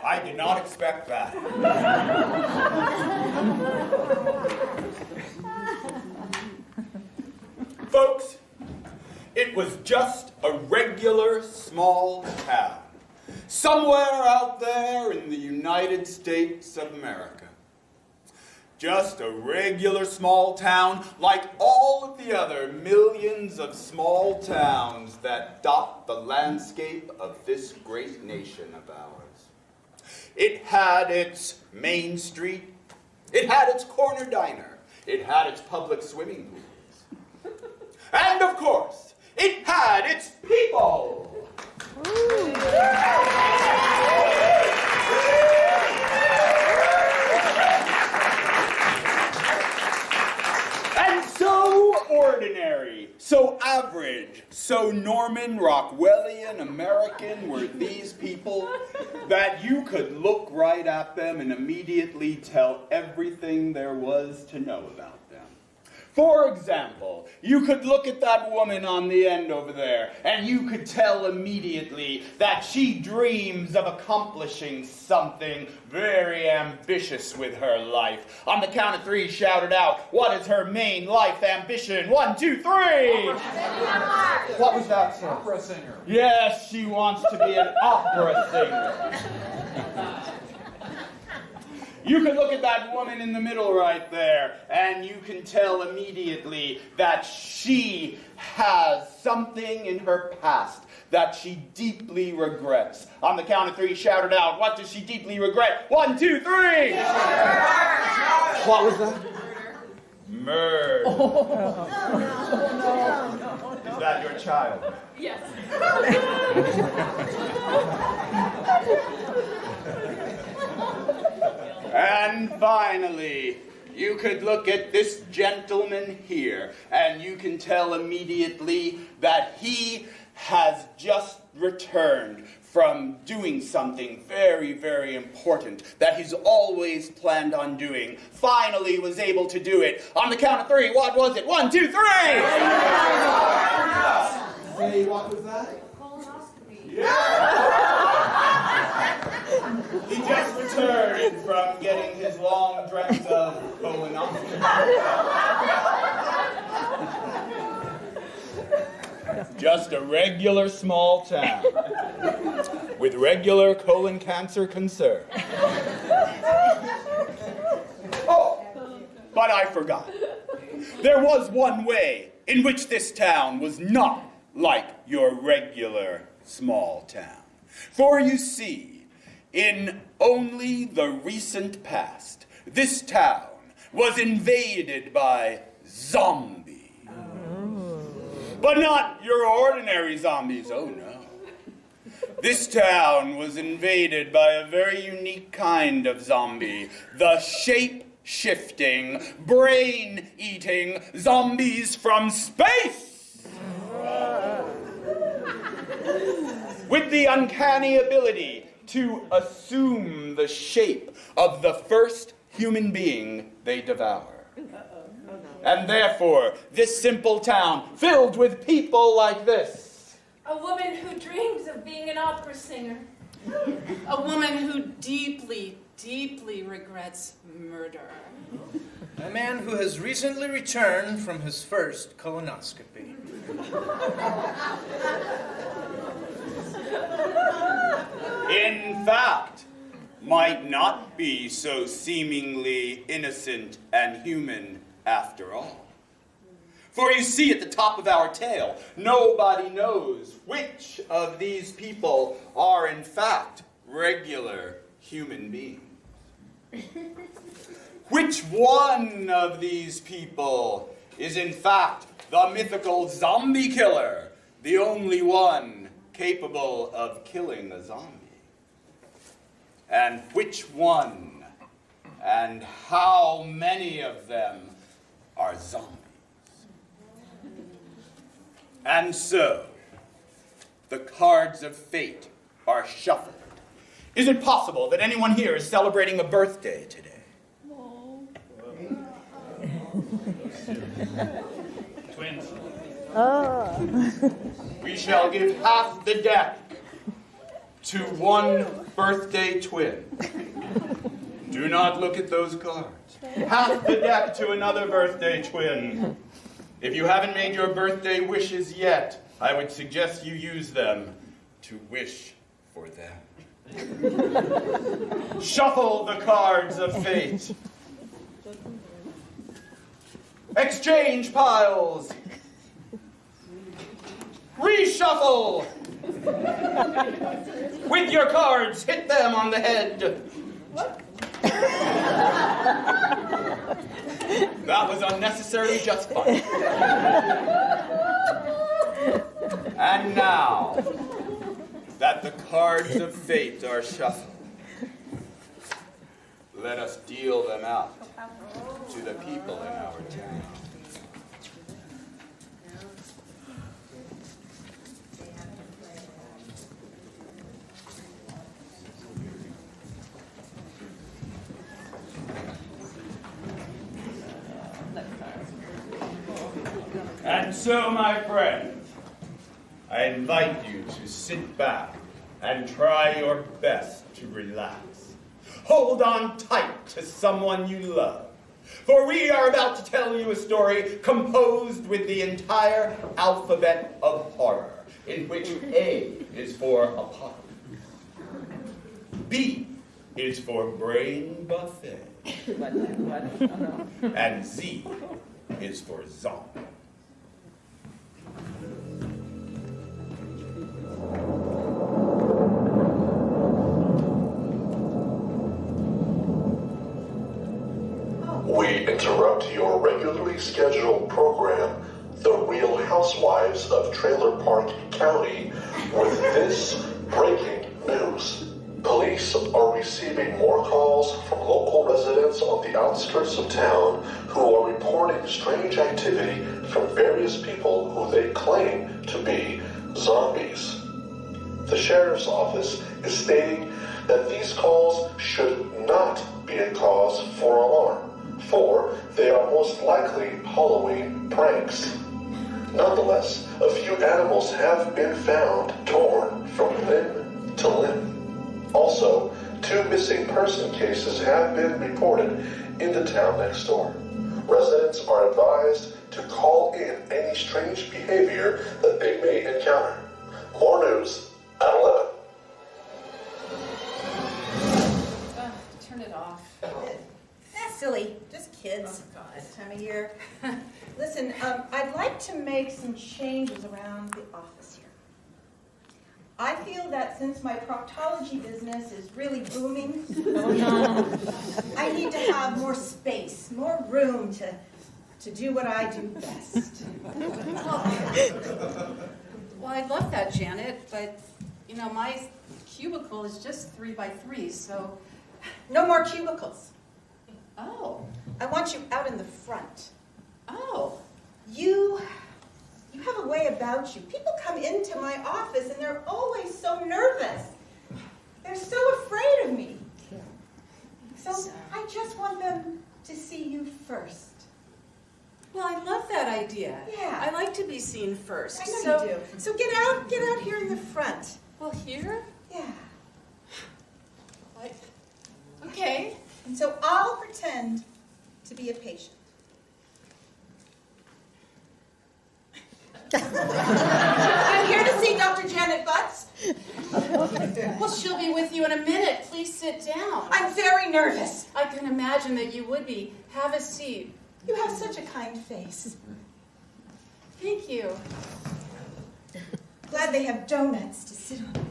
I did not expect that. Folks, it was just a regular small town, somewhere out there in the United States of America. Just a regular small town like all of the other millions of small towns that dot the landscape of this great nation of ours. It had its main street, it had its corner diner, it had its public swimming pools, and of course, it had its people. And so ordinary, so average, so Norman Rockwellian American were these people that you could look right at them and immediately tell everything there was to know about them. For example, you could look at that woman on the end over there, and you could tell immediately that she dreams of accomplishing something very ambitious with her life. On the count of three, shout it out. What is her main life ambition? 1, 2, 3! What was that, sir? Opera singer. Yes, she wants to be an opera singer. You can look at that woman in the middle right there, and you can tell immediately that she has something in her past that she deeply regrets. On the count of three, shout it out. What does she deeply regret? 1, 2, 3! What was that? Murder. Is that your child? Yes. And finally, you could look at this gentleman here, and you can tell immediately that he has just returned from doing something very, very important that he's always planned on doing. Finally was able to do it. On the count of three, what was it? 1, 2, 3! Say, what was that? Colonoscopy. Yeah. He just returned from getting his long dreads of colonoscopy. Just a regular small town with regular colon cancer concern. Oh, but I forgot. There was one way in which this town was not like your regular small town. For you see, in only the recent past, this town was invaded by zombies. But not your ordinary zombies, oh no. This town was invaded by a very unique kind of zombie, the shape-shifting, brain-eating zombies from space! With the uncanny ability to assume the shape of the first human being they devour. And therefore, this simple town filled with people like this. A woman who dreams of being an opera singer. A woman who deeply, deeply regrets murder. A man who has recently returned from his first colonoscopy. In fact, might not be so seemingly innocent and human after all. For you see, at the top of our tale, nobody knows which of these people are in fact regular human beings. Which one of these people is in fact the mythical zombie killer, the only one capable of killing a zombie? And which one and how many of them are zombies? And so, the cards of fate are shuffled. Is it possible that anyone here is celebrating a birthday today? Twins. Oh. We shall give half the deck to one birthday twin. Do not look at those cards. Half the deck to another birthday twin. If you haven't made your birthday wishes yet, I would suggest you use them to wish for them. Shuffle the cards of fate. Exchange piles. Reshuffle. With your cards, hit them on the head. That was unnecessarily justified. And now that the cards of fate are shuffled, let us deal them out to the people in our town. And so, my friend, I invite you to sit back and try your best to relax. Hold on tight to someone you love, for we are about to tell you a story composed with the entire alphabet of horror, in which A is for apocalypse, B is for brain buffet, and Z is for zombie. We interrupt your regularly scheduled program, The Real Housewives of Trailer Park County, with this breaking news. Police are receiving more calls from local residents on the outskirts of town who are reporting strange activity from various people who they claim to be zombies. The sheriff's office is stating that these calls should not be a cause for alarm, for they are most likely Halloween pranks. Nonetheless, a few animals have been found torn from limb to limb. Also, 2 missing person cases have been reported in the town next door. Residents are advised to call in any strange behavior that they may encounter. More news at 11. Turn it off. That's silly. Just kids this time of year. Listen, I'd like to make some changes around the office here. I feel that since my proctology business is really booming, I need to have more space, more room to do what I do best. Well, I love that, Janet, but, you know, my cubicle is just 3 by 3, so... No more cubicles. Oh. I want you out in the front. Oh. You have a way about you. People come into my office and they're always so nervous. They're so afraid of me. So I just want them to see you first. Well, I love that idea. Yeah. I like to be seen first. I know you do. So get out here in the front. Well, here? Yeah. What? Okay. And so I'll pretend to be a patient. I'm here to see Dr. Janet Butts. Well, she'll be with you in a minute. Please sit down. I'm very nervous. I can imagine that you would be. Have a seat. You have such a kind face. Thank you. Glad they have donuts to sit on.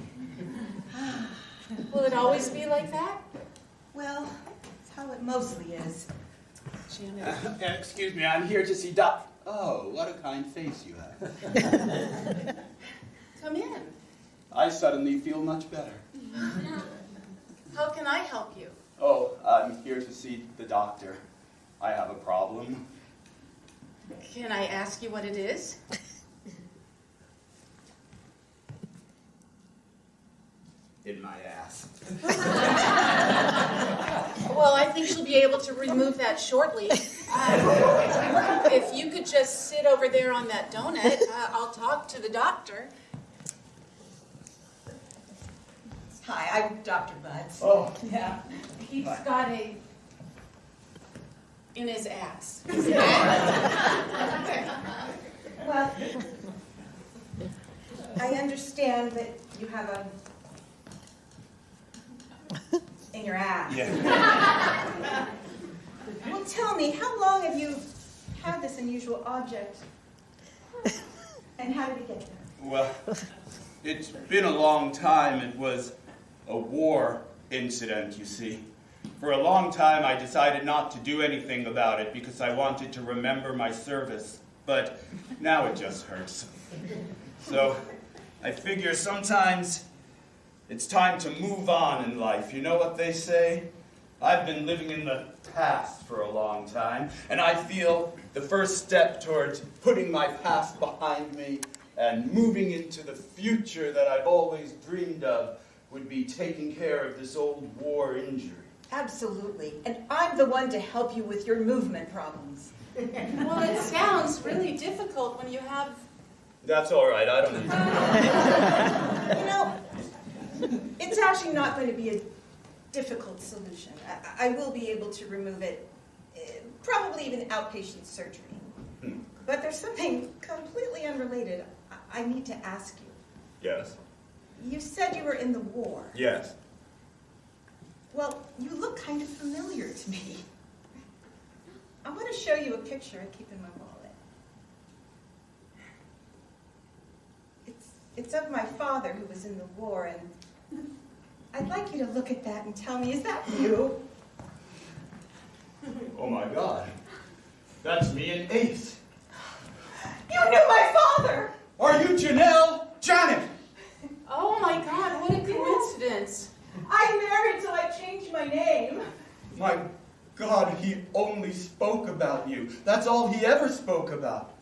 Will it always be like that? Well, that's how it mostly is. Janet. Excuse me, I'm here to see Doc. Oh, what a kind face you have. Come in. I suddenly feel much better. How can I help you? Oh, I'm here to see the doctor. I have a problem. Can I ask you what it is? In my ass. Well, I think she'll be able to remove that shortly. If you could just sit over there on that donut, I'll talk to the doctor. Hi, I'm Dr. Butts. Oh, Yeah. He's got a in his ass. Well, I understand that you have a in your ass. Yeah. Well, tell me, how long have you had this unusual object? And how did it get there? Well, it's been a long time. It was a war incident, you see. For a long time, I decided not to do anything about it because I wanted to remember my service. But now it just hurts. So I figure sometimes it's time to move on in life. You know what they say? I've been living in the past for a long time, and I feel the first step towards putting my past behind me and moving into the future that I've always dreamed of would be taking care of this old war injury. Absolutely. And I'm the one to help you with your movement problems. Well, it sounds really difficult when you have... That's all right. I don't need to. You know, it's actually not going to be a difficult solution. I will be able to remove it, probably even outpatient surgery. But there's something completely unrelated I need to ask you. Yes. You said you were in the war. Yes. Well, you look kind of familiar to me. I want to show you a picture I keep in my wallet. It's of my father who was in the war, and I'd like you to look at that and tell me, is that you? Oh my God. That's me and Ace. You knew my father! Are you Janelle? Janet! Oh my God, what a coincidence. I married, so I changed my name. My God, he only spoke about you. That's all he ever spoke about.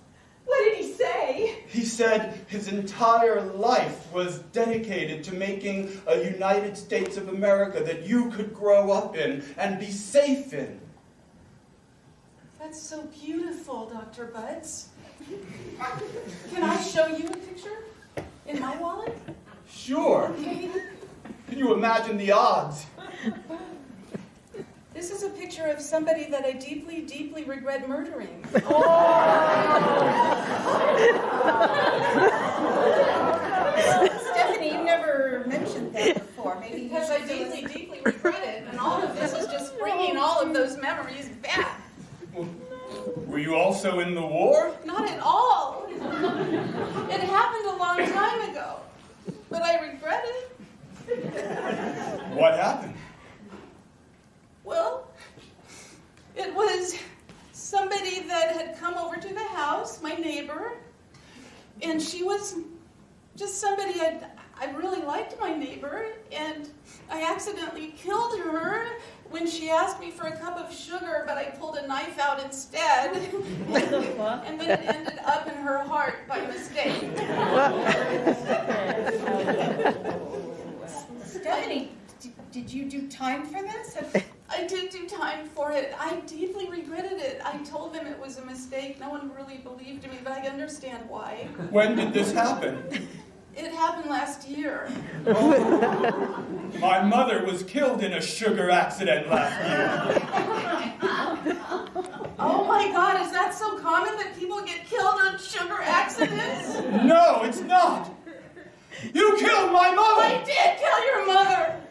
What did he say? He said his entire life was dedicated to making a United States of America that you could grow up in and be safe in. That's so beautiful, Dr. Butts. Can I show you a picture in my wallet? Sure. Okay. Can you imagine the odds? This is a picture of somebody that I deeply, deeply regret murdering. Stephanie, you never mentioned that before. Maybe you Because should I tell us- deeply, deeply regret it, and all of this is just bringing all of those memories back. Were you also in the war? Not at all. It happened a long time ago, but I regret it. What happened? Well, it was somebody that had come over to the house, my neighbor, and she was just somebody I really liked my neighbor, and I accidentally killed her when she asked me for a cup of sugar, but I pulled a knife out instead, and then it ended up in her heart by mistake. Stephanie, did you do time for this? I did do time for it. I deeply regretted it. I told them it was a mistake. No one really believed me, but I understand why. When did this happen? It happened last year. My mother was killed in a sugar accident last year. Oh my God, is that so common that people get killed in sugar accidents? No, it's not. You killed my mother! I did kill your mother!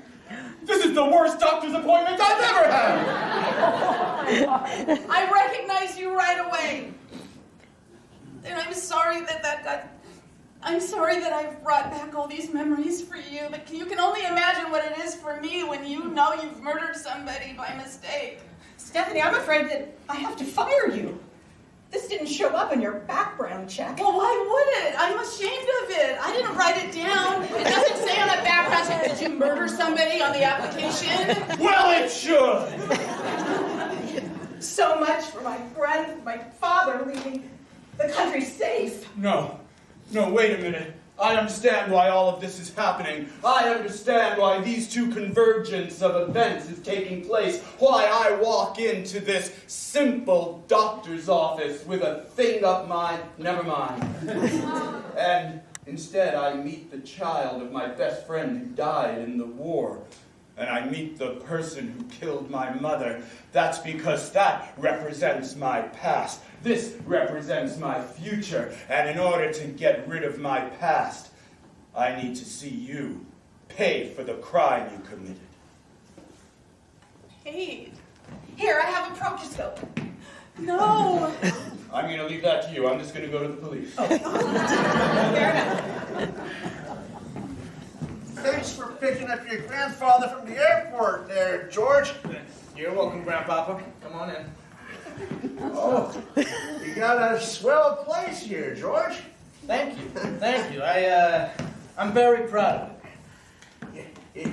This is the worst doctor's appointment I've ever had! I recognized you right away. And I'm sorry I'm sorry that I've brought back all these memories for you, but you can only imagine what it is for me when you know you've murdered somebody by mistake. Stephanie, I'm afraid that I have to fire you. This didn't show up in your background check. Well, why would it? I'm ashamed of it. I didn't write it down. It doesn't say on the background check, did you murder somebody on the application? Well, it should! So much for my father leaving the country safe. No, wait a minute. I understand why all of this is happening. I understand why these two convergence of events is taking place. Why I walk into this simple doctor's office with a thing up my never mind. And instead I meet the child of my best friend who died in the war. And I meet the person who killed my mother. That's because that represents my past. This represents my future. And in order to get rid of my past, I need to see you pay for the crime you committed. Hey, Here, I have a proctoscope. no. I'm going to leave that to you. I'm just going to go to the police. Fair enough. Thanks for picking up your grandfather from the airport there, George. You're welcome, Grandpapa. Come on in. Oh, you got a swell place here, George. Thank you. Thank you. I'm very proud of it.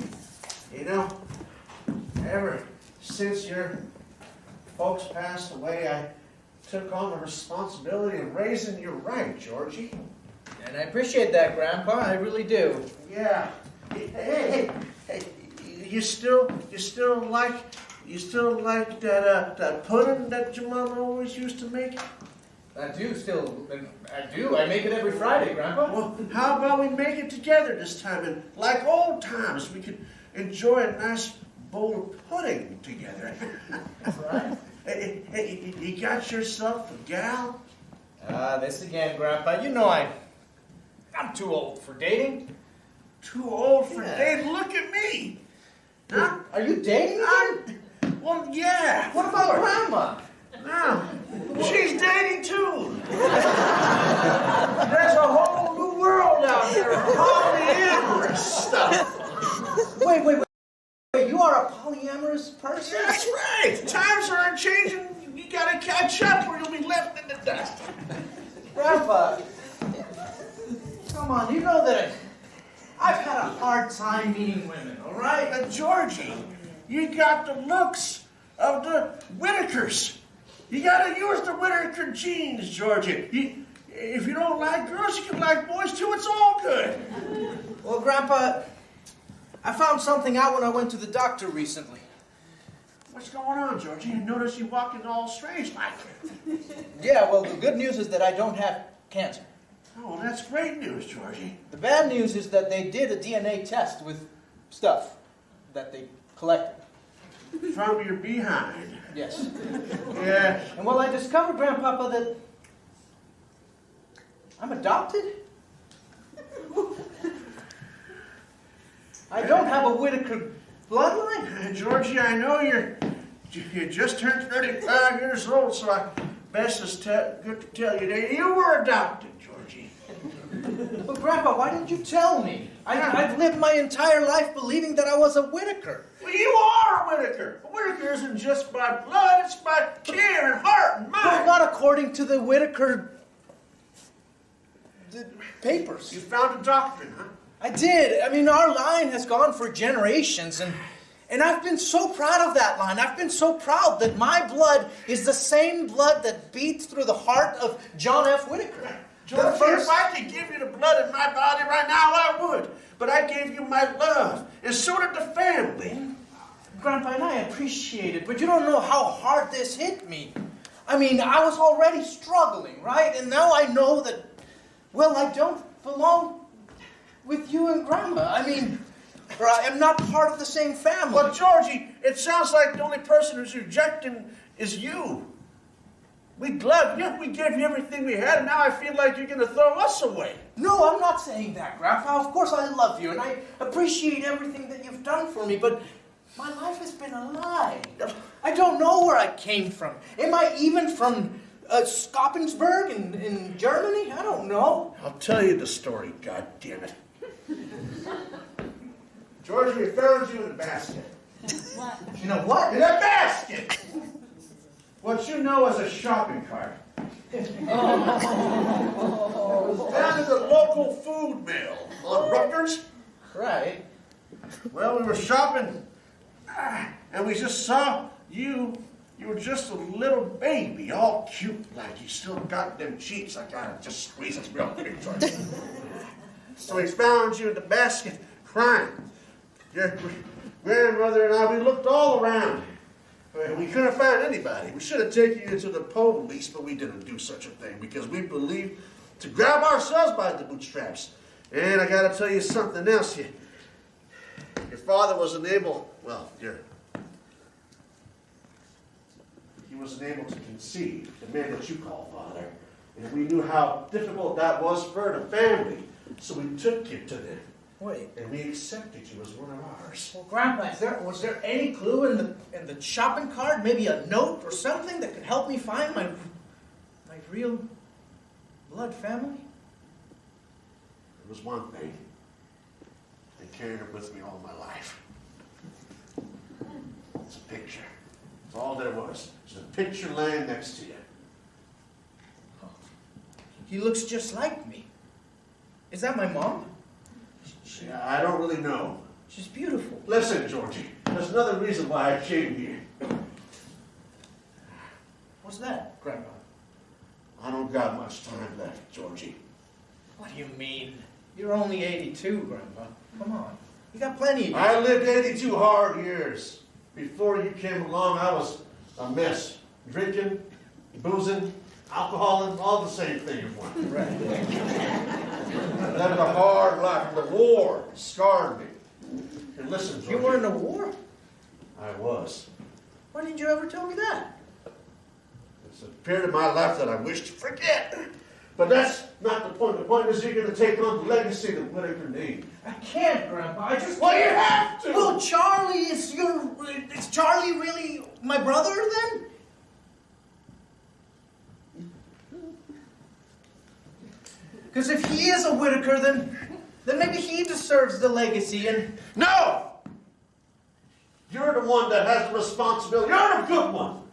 You know, ever since your folks passed away, I took on the responsibility of raising you right, Georgie. And I appreciate that, Grandpa. I really do. Yeah. Hey, you still like that pudding that your mom always used to make? I do. I make it every Friday, Grandpa. Well, how about we make it together this time, and like old times, we could enjoy a nice bowl of pudding together. Right. Hey, you got yourself a gal? This again, Grandpa. You know I'm too old for dating. Too old for dating? Look at me. Huh? Are you dating again? Well, yeah. What about Grandma? No, she's dating too. There's a whole new world out there of polyamorous stuff. Wait. You are a polyamorous person? That's right. Times are changing. You gotta catch up or you'll be left in the dust. Grandpa, come on. You know that I've had a hard time meeting women, all right? But Georgie, you got the looks of the Whitakers. You gotta use the Whitaker genes, Georgie. If you don't like girls, you can like boys too. It's all good. Well, Grandpa, I found something out when I went to the doctor recently. What's going on, Georgie? I noticed you walking all strange like it. Yeah, well, the good news is that I don't have cancer. Oh, that's great news, Georgie. The bad news is that they did a DNA test with stuff that they collected. From your behind. Yes. Yeah. And well, I discovered, Grandpapa, that I'm adopted. I don't have a Whitaker bloodline. Georgie, I know you just turned 35 years old, so I best is good to tell you that you were adopted, Georgie. But Grandpa, why didn't you tell me? I've lived my entire life believing that I was a Whitaker. Well, you are a Whitaker. A Whitaker isn't just by blood, it's by care and heart and mind. But not according to the Whitaker papers. You found a doctrine, huh? I did. I mean, our line has gone for generations, and I've been so proud of that line. I've been so proud that my blood is the same blood that beats through the heart of John F. Whitaker. Georgie, if I could give you the blood in my body right now, I would. But I gave you my love, and so did the family. Grandpa, and I appreciate it, but you don't know how hard this hit me. I mean, I was already struggling, right? And now I know that, well, I don't belong with you and Grandma. I mean, I am not part of the same family. Well, Georgie, it sounds like the only person who's rejecting is you. We loved you, we gave you everything we had, and now I feel like you're going to throw us away. No, I'm not saying that, Grandpa. Of course I love you, and I appreciate everything that you've done for me, but my life has been a lie. I don't know where I came from. Am I even from Scoppensburg in Germany? I don't know. I'll tell you the story, God damn it. George, we found you in a basket. What? You know what? In a basket! What you know as a shopping cart. It was down at the local food mill on Rutgers. Right. Well, we were shopping, and we just saw you. You were just a little baby, all cute, like you still got them cheeks. I gotta just squeeze it real quick, George. So he found you in the basket crying. Your grandmother and I, we looked all around. We couldn't find anybody. We should have taken you to the police, but we didn't do such a thing because we believed to grab ourselves by the bootstraps. And I got to tell you something else. Your father wasn't able, he wasn't able to conceive the man that you call father. And we knew how difficult that was for the family. So we took you to them. Wait. And we accepted you as one of ours. Well, Grandpa, was there any clue in the shopping cart? Maybe a note or something that could help me find my real blood family? There was one thing. I carried it with me all my life. It's a picture. That's all there was. There's a picture laying next to you. He looks just like me. Is that my mom? I don't really know. She's beautiful. Listen, Georgie, there's another reason why I came here. What's that, Grandpa? I don't got much time left, Georgie. What do you mean? You're only 82, Grandpa. Come on. You got plenty of I lived 82 hard years. Before you came along, I was a mess. Drinking, boozing, alcoholing, all the same thing in one. Right. I lived a hard life, and the war scarred me. And listen, Georgie. You were in the war? I was. Why didn't you ever tell me that? It's a period of my life that I wish to forget. But that's not the point. The point is you're going to take on the legacy of Whitaker name. I can't, Grandpa. I just Well, can't. you have to! Well, Charlie is Charlie really my brother then? Because if he is a Whitaker, then maybe he deserves the legacy and... No! You're the one that has the responsibility. You're the good one.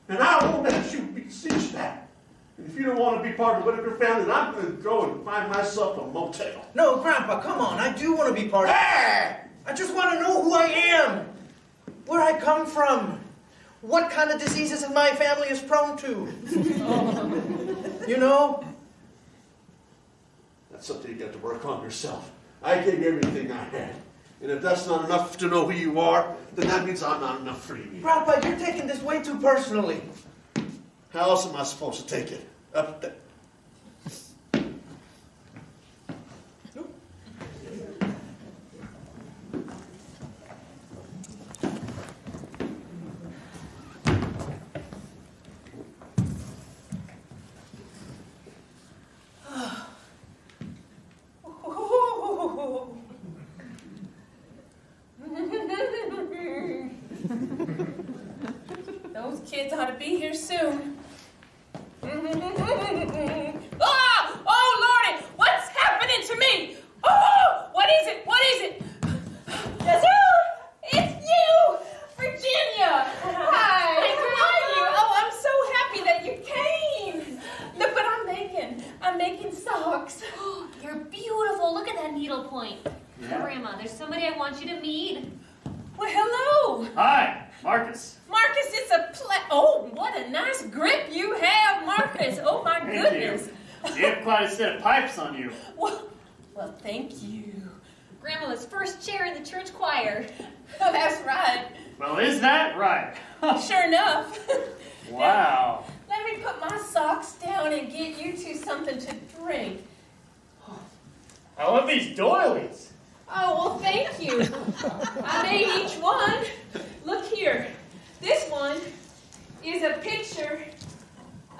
And I won't let you beseech that. And if you don't want to be part of the Whitaker family, then I'm going to go and find myself a motel. No, Grandpa, come on. I do want to be part of it. I just want to know who I am. Where I come from. What kind of diseases my family is prone to. You know? That's something you got to work on yourself. I gave you everything I had. And if that's not enough to know who you are, then that means I'm not enough for you. Grandpa, you're taking this way too personally. How else am I supposed to take it? Up there. Those kids ought to be here soon. Oh, Lordy, what's happening to me? Oh, what is it? What is it? It's you, Virginia. Hi. How are you? Oh, I'm so happy that you came. Look what I'm making. I'm making socks. You're beautiful. Look at that needle point. Yeah. Grandma, there's somebody I want you to meet. Well, hello. Hi, Marcus. Marcus, it's a oh, what a nice grip you have, Marcus. Oh, my Thank goodness. You have quite a set of pipes on you. Well, thank you. Grandma was first chair in the church choir. Oh, that's right. Well, is that right? Sure enough. Wow. Now, let me put my socks down and get you two something to drink. I love these doilies. Oh, well, thank you. I made each one. Look here. This one is a picture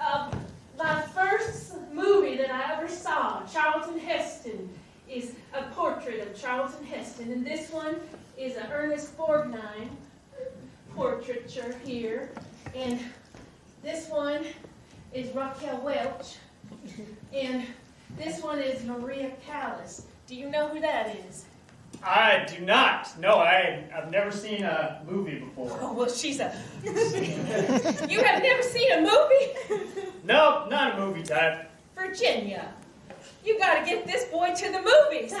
of my first movie that I ever saw. Charlton Heston is a portrait of Charlton Heston. And this one is an Ernest Borgnine portraiture here. And this one is Raquel Welch. And this one is Maria Callas. Do you know who that is? I do not. No, I've never seen a movie before. Oh, well, she's a... You have never seen a movie? No, not a movie type. Virginia, you got to get this boy to the movies.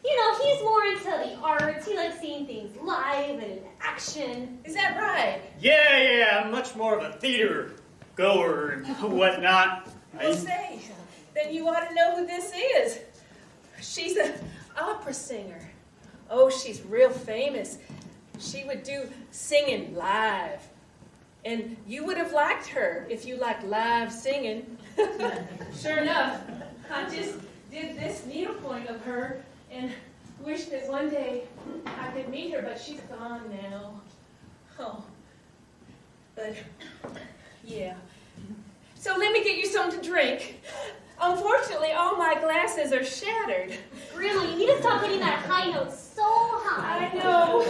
You know, he's more into the arts. He likes seeing things live and in action. Is that right? Yeah, I'm much more of a theater goer and whatnot. Well, say, then you ought to know who this is. She's an opera singer. Oh, she's real famous. She would do singing live. And you would have liked her if you liked live singing. Sure enough, I just did this needlepoint of her and wish that one day I could meet her, but she's gone now. Oh, but yeah. So let me get you something to drink. Unfortunately, all my glasses are shattered. Grandma, you need to stop hitting that high note so high. I know.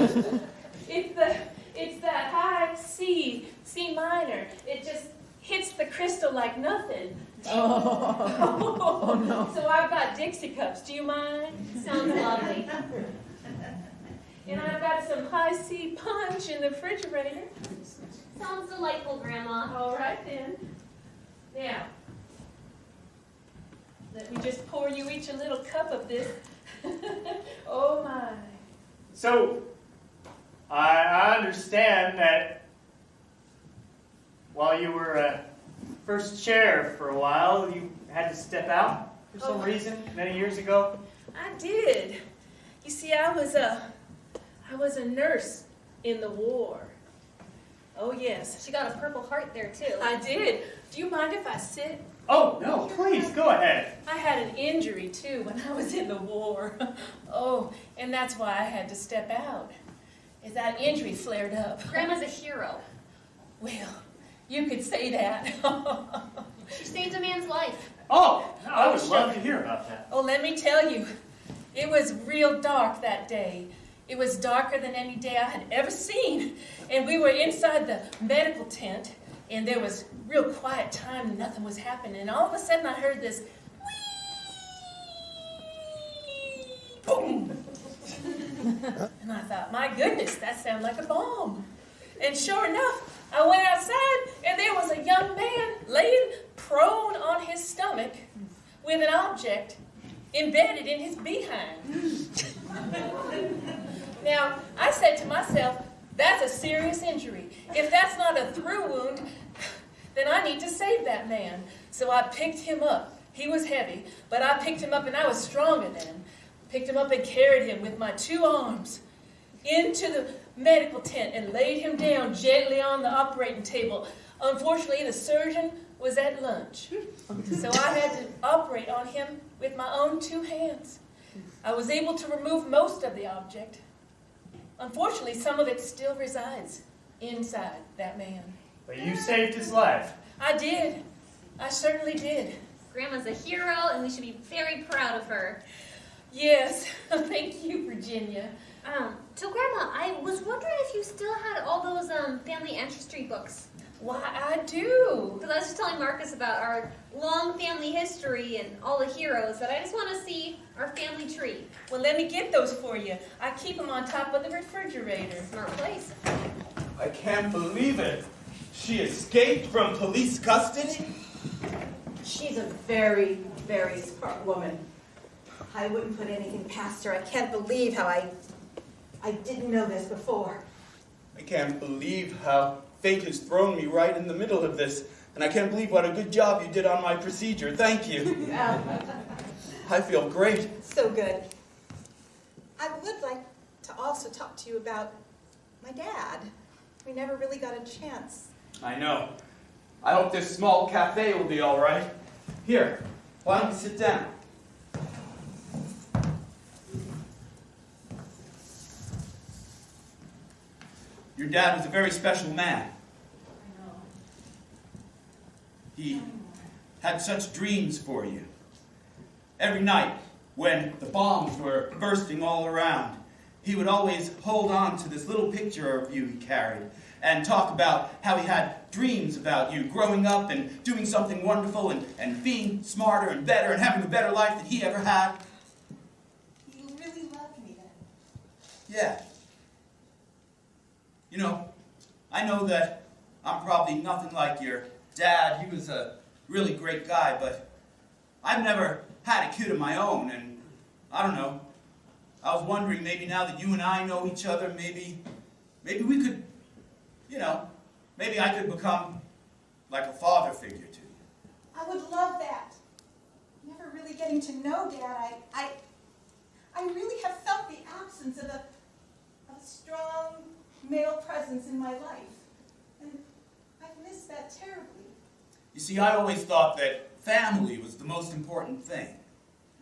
It's that high C minor. It just hits the crystal like nothing. Oh no. So I've got Dixie cups. Do you mind? Sounds lovely. And I've got some high C punch in the refrigerator. Sounds delightful, Grandma. All right then. Now, let me just pour you each a little cup of this. Oh my. So, I understand that while you were first chair for a while, you had to step out for some reason many years ago. I did. You see, I was a nurse in the war. Oh yes. She got a Purple Heart there too. I did. Do you mind if I sit? Oh, no, please, go ahead. I had an injury too when I was in the war. Oh, and that's why I had to step out. As that injury flared up. Grandma's a hero. Well, you could say that. She saved a man's life. Oh, I would love to hear about that. Oh, let me tell you, it was real dark that day. It was darker than any day I had ever seen. And we were inside the medical tent, and there was real quiet time, and nothing was happening. And all of a sudden I heard this whee, boom. And I thought, my goodness, that sounded like a bomb. And sure enough, I went outside, and there was a young man laying prone on his stomach with an object embedded in his behind. Now, I said to myself, that's a serious injury. If that's not a through wound, then I need to save that man. So I picked him up. He was heavy, but I picked him up, and I was stronger than him. Picked him up and carried him with my 2 arms into the medical tent and laid him down gently on the operating table. Unfortunately, the surgeon was at lunch, so I had to operate on him with my own 2 hands. I was able to remove most of the object. Unfortunately, some of it still resides inside that man. But you saved his life. I did. I certainly did. Grandma's a hero, and we should be very proud of her. Yes. Thank you, Virginia. So Grandma, I was wondering if you still had all those family ancestry books. Why, I do. Because I was just telling Marcus about our long family history and all the heroes, but I just want to see our family tree. Well, let me get those for you. I keep them on top of the refrigerator. Smart place. I can't believe it. She escaped from police custody? She's a very, very smart woman. I wouldn't put anything past her. I can't believe how I didn't know this before. I can't believe how fate has thrown me right in the middle of this. And I can't believe what a good job you did on my procedure. Thank you. I feel great. So good. I would like to also talk to you about my dad. We never really got a chance. I know. I hope this small cafe will be all right. Here, why don't you sit down? Your dad was a very special man. I know. He had such dreams for you. Every night, when the bombs were bursting all around, he would always hold on to this little picture of you he carried and talk about how he had dreams about you growing up and doing something wonderful and being smarter and better and having a better life than he ever had. You really loved me then. Yeah. You know, I know that I'm probably nothing like your dad. He was a really great guy, but I've never had a kid of my own, and I don't know. I was wondering, maybe now that you and I know each other, maybe we could, you know, maybe I could become like a father figure to you. I would love that. Never really getting to know Dad. I really have felt the absence of a strong male presence in my life. And I've missed that terribly. You see, I always thought that family was the most important thing.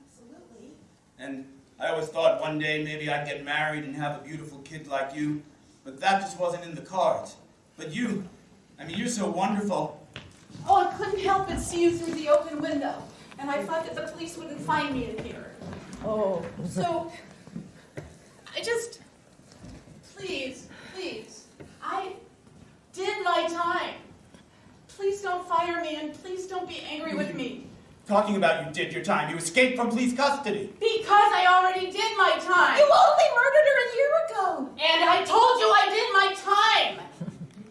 Absolutely. And I always thought one day maybe I'd get married and have a beautiful kid like you, but that just wasn't in the cards. But you, I mean, you're so wonderful. Oh, I couldn't help but see you through the open window, and I thought that the police wouldn't find me in here. Oh. So, please, I did my time. Please don't fire me, and please don't be angry with me. Talking about you did your time. You escaped from police custody. Because I already did my time. You only murdered her a year ago. And I told you I did my time.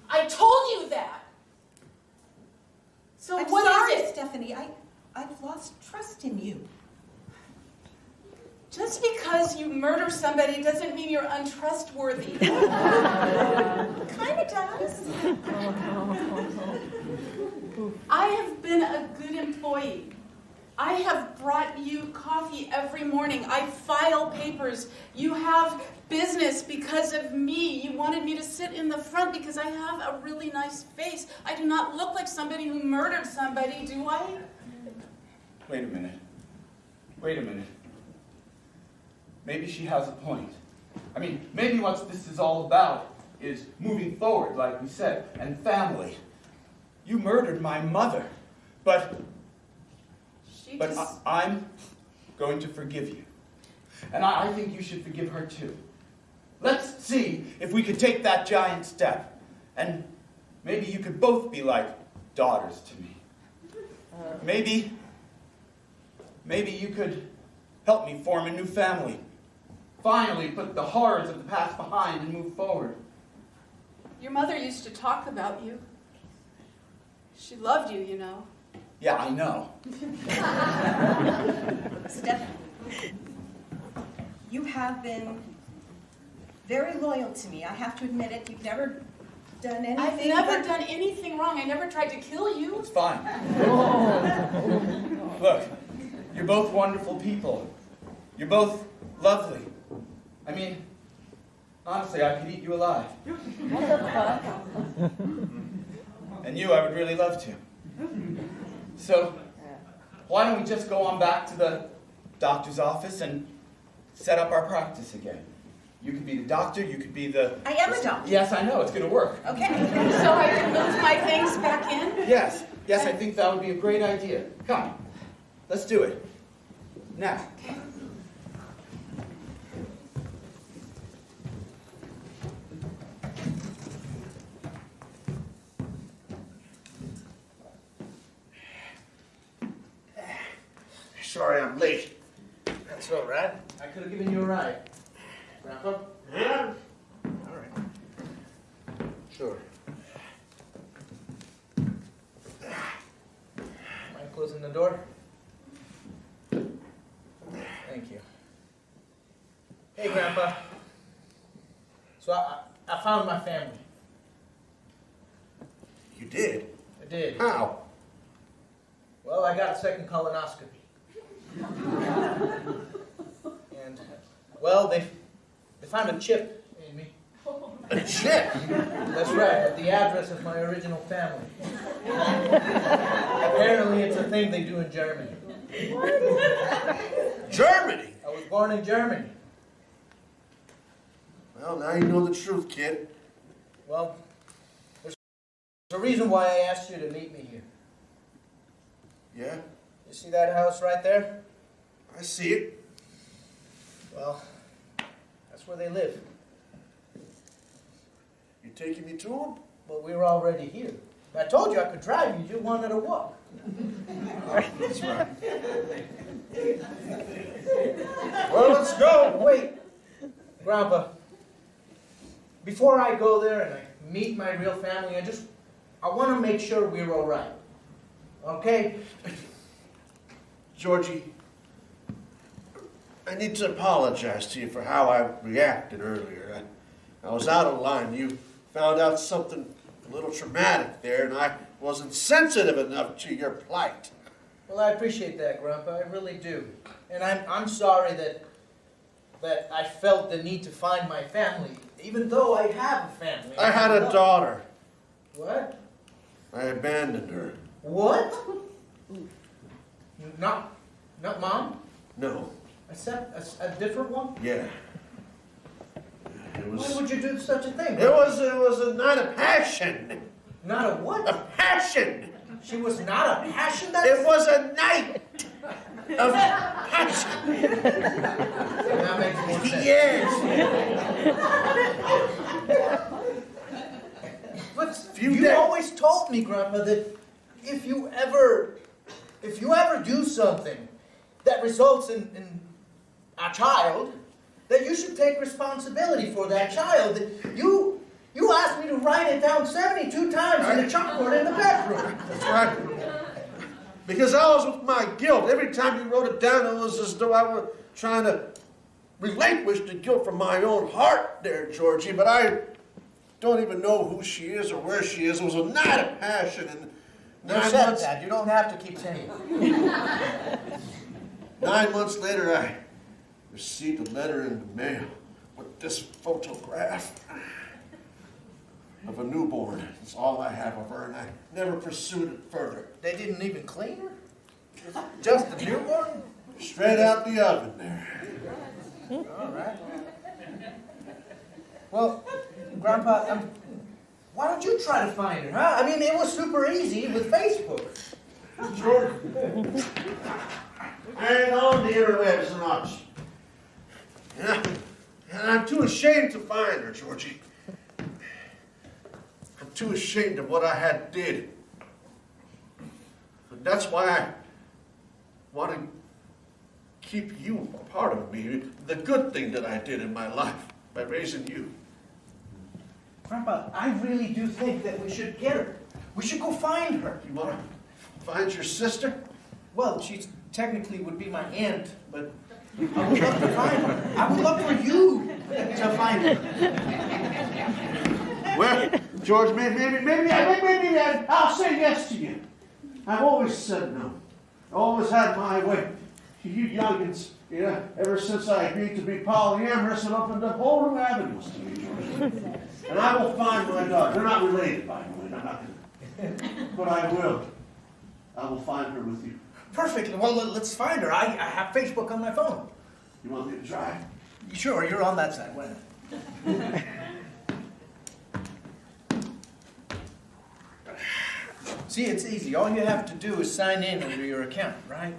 I told you that. So I'm what sorry, is it? Stephanie. I've lost trust in you. Just because you murder somebody doesn't mean you're untrustworthy. Kinda does. I have been a good employee. I have brought you coffee every morning. I file papers. You have business because of me. You wanted me to sit in the front because I have a really nice face. I do not look like somebody who murdered somebody, do I? Wait a minute. Maybe she has a point. I mean, maybe what this is all about is moving forward, like we said, and family. You murdered my mother, but I'm going to forgive you. And I think you should forgive her too. Let's see if we could take that giant step. And maybe you could both be like daughters to me. Maybe you could help me form a new family. Finally put the horrors of the past behind and move forward. Your mother used to talk about you. She loved you, you know. Yeah, I know. Stephanie, you have been very loyal to me. I have to admit it. You've never done anything. I've never done anything wrong. I never tried to kill you. It's fine. Look, you're both wonderful people. You're both lovely. I mean, honestly, I could eat you alive. What the fuck? And you, I would really love to. So, why don't we just go on back to the doctor's office and set up our practice again? You could be the doctor, you could be the... I am a doctor. Yes, I know, it's going to work. Okay. So I can move my things back in? Yes, I think that would be a great idea. Come, let's do it. Now. Okay. Sorry I'm late. That's all right. I could have given you a ride. Grandpa? Yeah? All right. Sure. Mind closing the door? Thank you. Hey, Grandpa. So I found my family. You did? I did. How? Well, I got a second colonoscopy. And, well, they found a chip in me. A chip? That's right, at the address of my original family. Apparently it's a thing they do in Germany. Germany? I was born in Germany. Well, now you know the truth, kid. Well, there's a reason why I asked you to meet me here. Yeah? You see that house right there? I see it. Well, that's where they live. You taking me to them? But we were already here. I told you I could drive you. You wanted to walk. That's right. Well, let's go. Wait, Grandpa. Before I go there and I meet my real family, I want to make sure we're all right. Okay? Georgie, I need to apologize to you for how I reacted earlier. I was out of line. You found out something a little traumatic there, and I wasn't sensitive enough to your plight. Well, I appreciate that, Grandpa. I really do. And I'm sorry that that I felt the need to find my family, even though I have a family. I had a daughter. What? I abandoned her. What? Not Mom? No. A different one? Yeah. Why would you do such a thing? It was a night of passion. Not a what? A passion. She was not a passion? It was a night of passion. That makes more sense. Yes. But you always told me, Grandpa, that if you ever do something that results in a child, that you should take responsibility for that child. You asked me to write it down 72 times in the chalkboard in the bedroom. That's right. Because I was with my guilt. Every time you wrote it down, it was as though I were trying to relinquish the guilt from my own heart there, Georgie. But I don't even know who she is or where she is. It was a night of passion. And You said that. You don't have to keep saying it. 9 months later, I received a letter in the mail with this photograph of a newborn. It's all I have of her, and I never pursued it further. They didn't even clean her? Just a newborn? Straight out the oven there. All right. Well, Grandpa, why don't you try to find her, huh? I mean, it was super easy with Facebook. Sure. I ain't on the interwebs so much. Yeah. And I'm too ashamed to find her, Georgie. I'm too ashamed of what I had did. But that's why I want to keep you a part of me. The good thing that I did in my life by raising you. Grandpa, I really do think that we should get her. We should go find her. You want to find your sister? Well, she technically would be my aunt, but I would love to find her. I would love for you to find her. Well, George, maybe I'll say yes to you. I've always said no. I always had my way. You youngins, ever since I agreed to be polyamorous, and opened up whole new avenues to me, George. And I will find my daughter. They're not related, by the way. But I will. I will find her with you. Perfect. Well, let's find her. I have Facebook on my phone. You want me to try? Sure, you're on that side. Why not? See, it's easy. All you have to do is sign in under your account, right?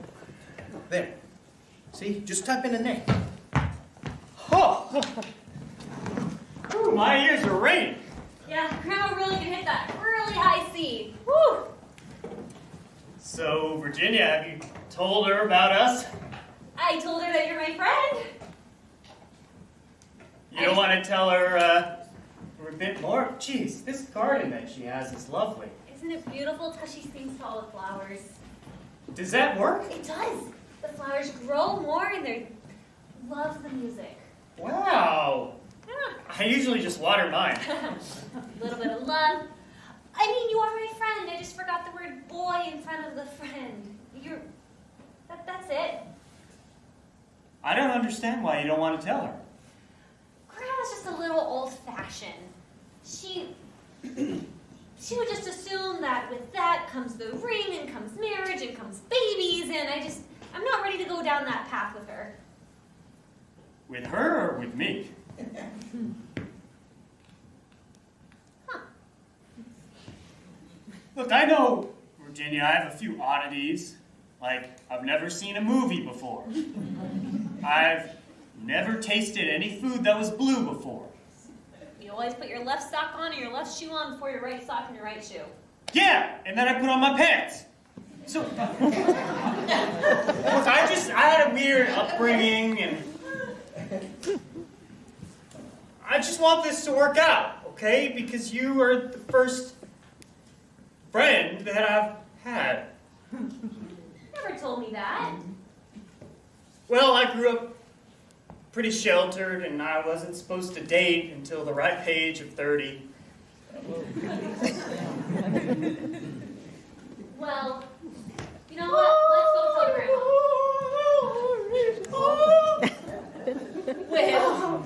There. See? Just type in a name. Oh! Ooh, my ears are ringing. Yeah, Grandma really can hit that really high C. Woo! So, Virginia, have you told her about us? I told her that you're my friend. You don't want to tell her a bit more? Jeez, this garden that she has is lovely. Isn't it beautiful? It's because she sings to all the flowers. Does that work? It does. The flowers grow more and they love the music. Wow. Yeah. I usually just water mine. A little bit of love. I mean, you are my friend. I just forgot the word boy in front of the friend. That's it. I don't understand why you don't want to tell her. Grandma's just a little old-fashioned. She would just assume that with that comes the ring and comes marriage and comes babies, and I'm not ready to go down that path with her. With her or with me? Huh. Look, I know, Virginia, I have a few oddities. Like, I've never seen a movie before. I've never tasted any food that was blue before. You always put your left sock on and your left shoe on before your right sock and your right shoe. Yeah, and then I put on my pants. So, look, I had a weird upbringing, and I just want this to work out, okay? Because you are the first friend that I've had. Never told me that. Well, I grew up pretty sheltered, and I wasn't supposed to date until the ripe age of 30. Well, you know what? Let's go tell Grandma. Well,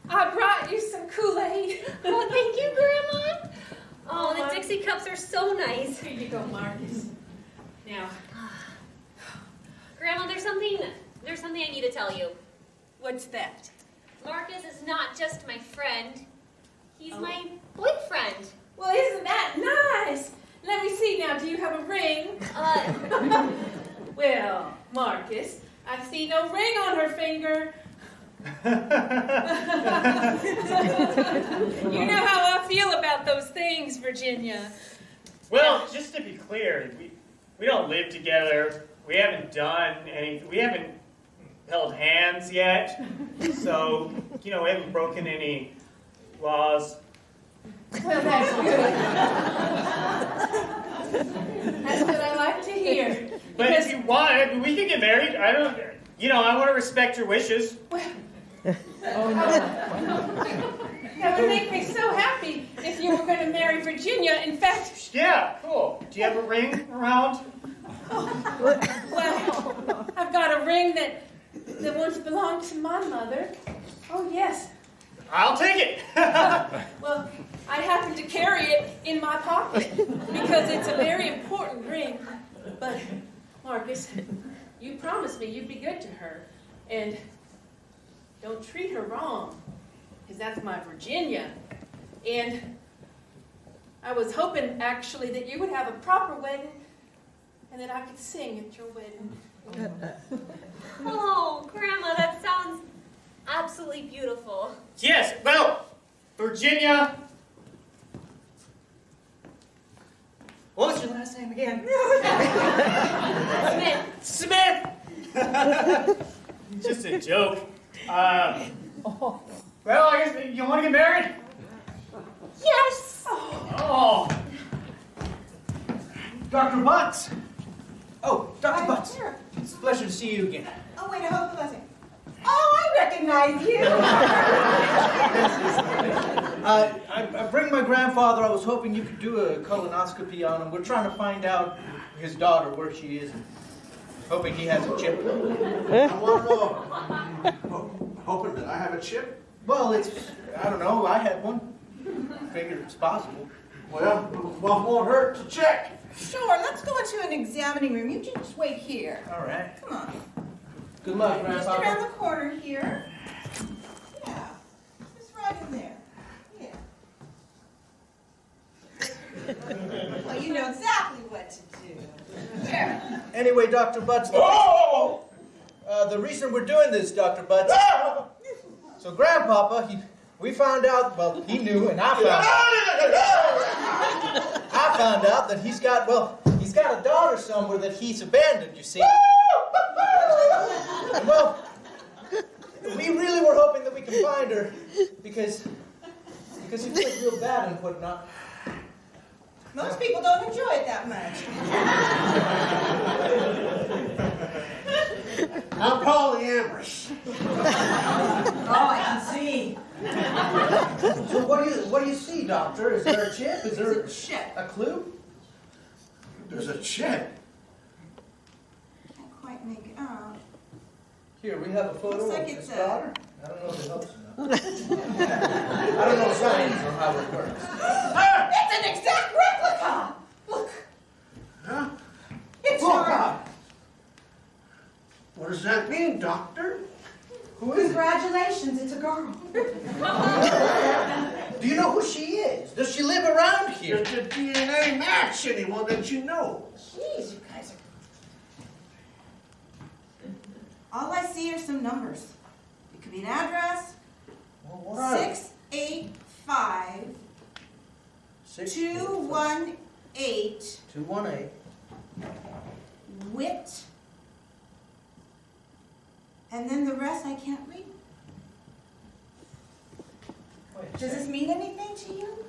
I brought you some Kool-Aid. Oh, thank you, Grandma. Oh, the Dixie cups are so nice. Here you go, Marcus. Now, Grandma, there's something I need to tell you. what's that? Marcus is not just my friend. He's my boyfriend. Well, isn't that nice? Let me see now. Do you have a ring? Well, Marcus, I see no ring on her finger. You know how I feel about those things, Virginia. Well, just to be clear, we don't live together. We haven't done anything. We haven't held hands yet. So, we haven't broken any laws. Well, that's good. That's what I like to hear. But if you want, we can get married. I want to respect your wishes. That would make me so happy if you were going to marry Virginia. In fact... Yeah, cool. Do you have a ring around? Well, I've got a ring that once belonged to my mother. Oh, yes. I'll take it. Well, I happen to carry it in my pocket because it's a very important ring. But, Marcus, you promised me you'd be good to her. And don't treat her wrong, because that's my Virginia. And I was hoping, actually, that you would have a proper wedding and that I could sing at your wedding. Oh, Grandma, that sounds absolutely beautiful. Yes, well, Virginia. What was your last name again? Smith. Smith. Just a joke. Well, I guess you want to get married? Yes. Oh. Dr. Butts. Oh, Dr. Hi, Butts. here. It's a pleasure to see you again. Oh, wait, I hope it wasn't. Oh, I recognize you. I bring my grandfather. I was hoping you could do a colonoscopy on him. We're trying to find out his daughter, where she is. Hoping he has a chip. I want to know. Hoping that I have a chip? Well, I don't know. I had one. Figured it's possible. Well, won't hurt to check. Sure, let's go into an examining room. You just wait here. All right. Come on. Good luck, Just Grandpa. around the corner here. Yeah. Just right in there. Yeah. Well, you know exactly what to do. Here. Anyway, Dr. Butts, the reason we're doing this, Dr. Butts, so Grandpapa, we found out, well, he knew, and I found out that he's got a daughter somewhere that he's abandoned, you see. And, well, we really were hoping that we could find her, because he feels real bad in putting up. Most people don't enjoy it that much. I'm polyamorous. Oh, I can see. So what do you see, Doctor? Is there a chip? Is there a clue? There's a chip. Can't quite make it out. Here, we have a photo Looks like of it's his daughter. I don't know if it helps enough. I don't know science or how it works. It's an exact replica! Look. Huh? It's Oh, her. God. What does that mean, Doctor? Who is it? Congratulations, it's a girl. Do you know who she is? Does she live around here? Does the DNA match anyone that you know? Jeez, you guys are... All I see are some numbers. It could be an address. Well, what are they? 685 218 218. Wit. And then the rest I can't read. Does this mean anything to you?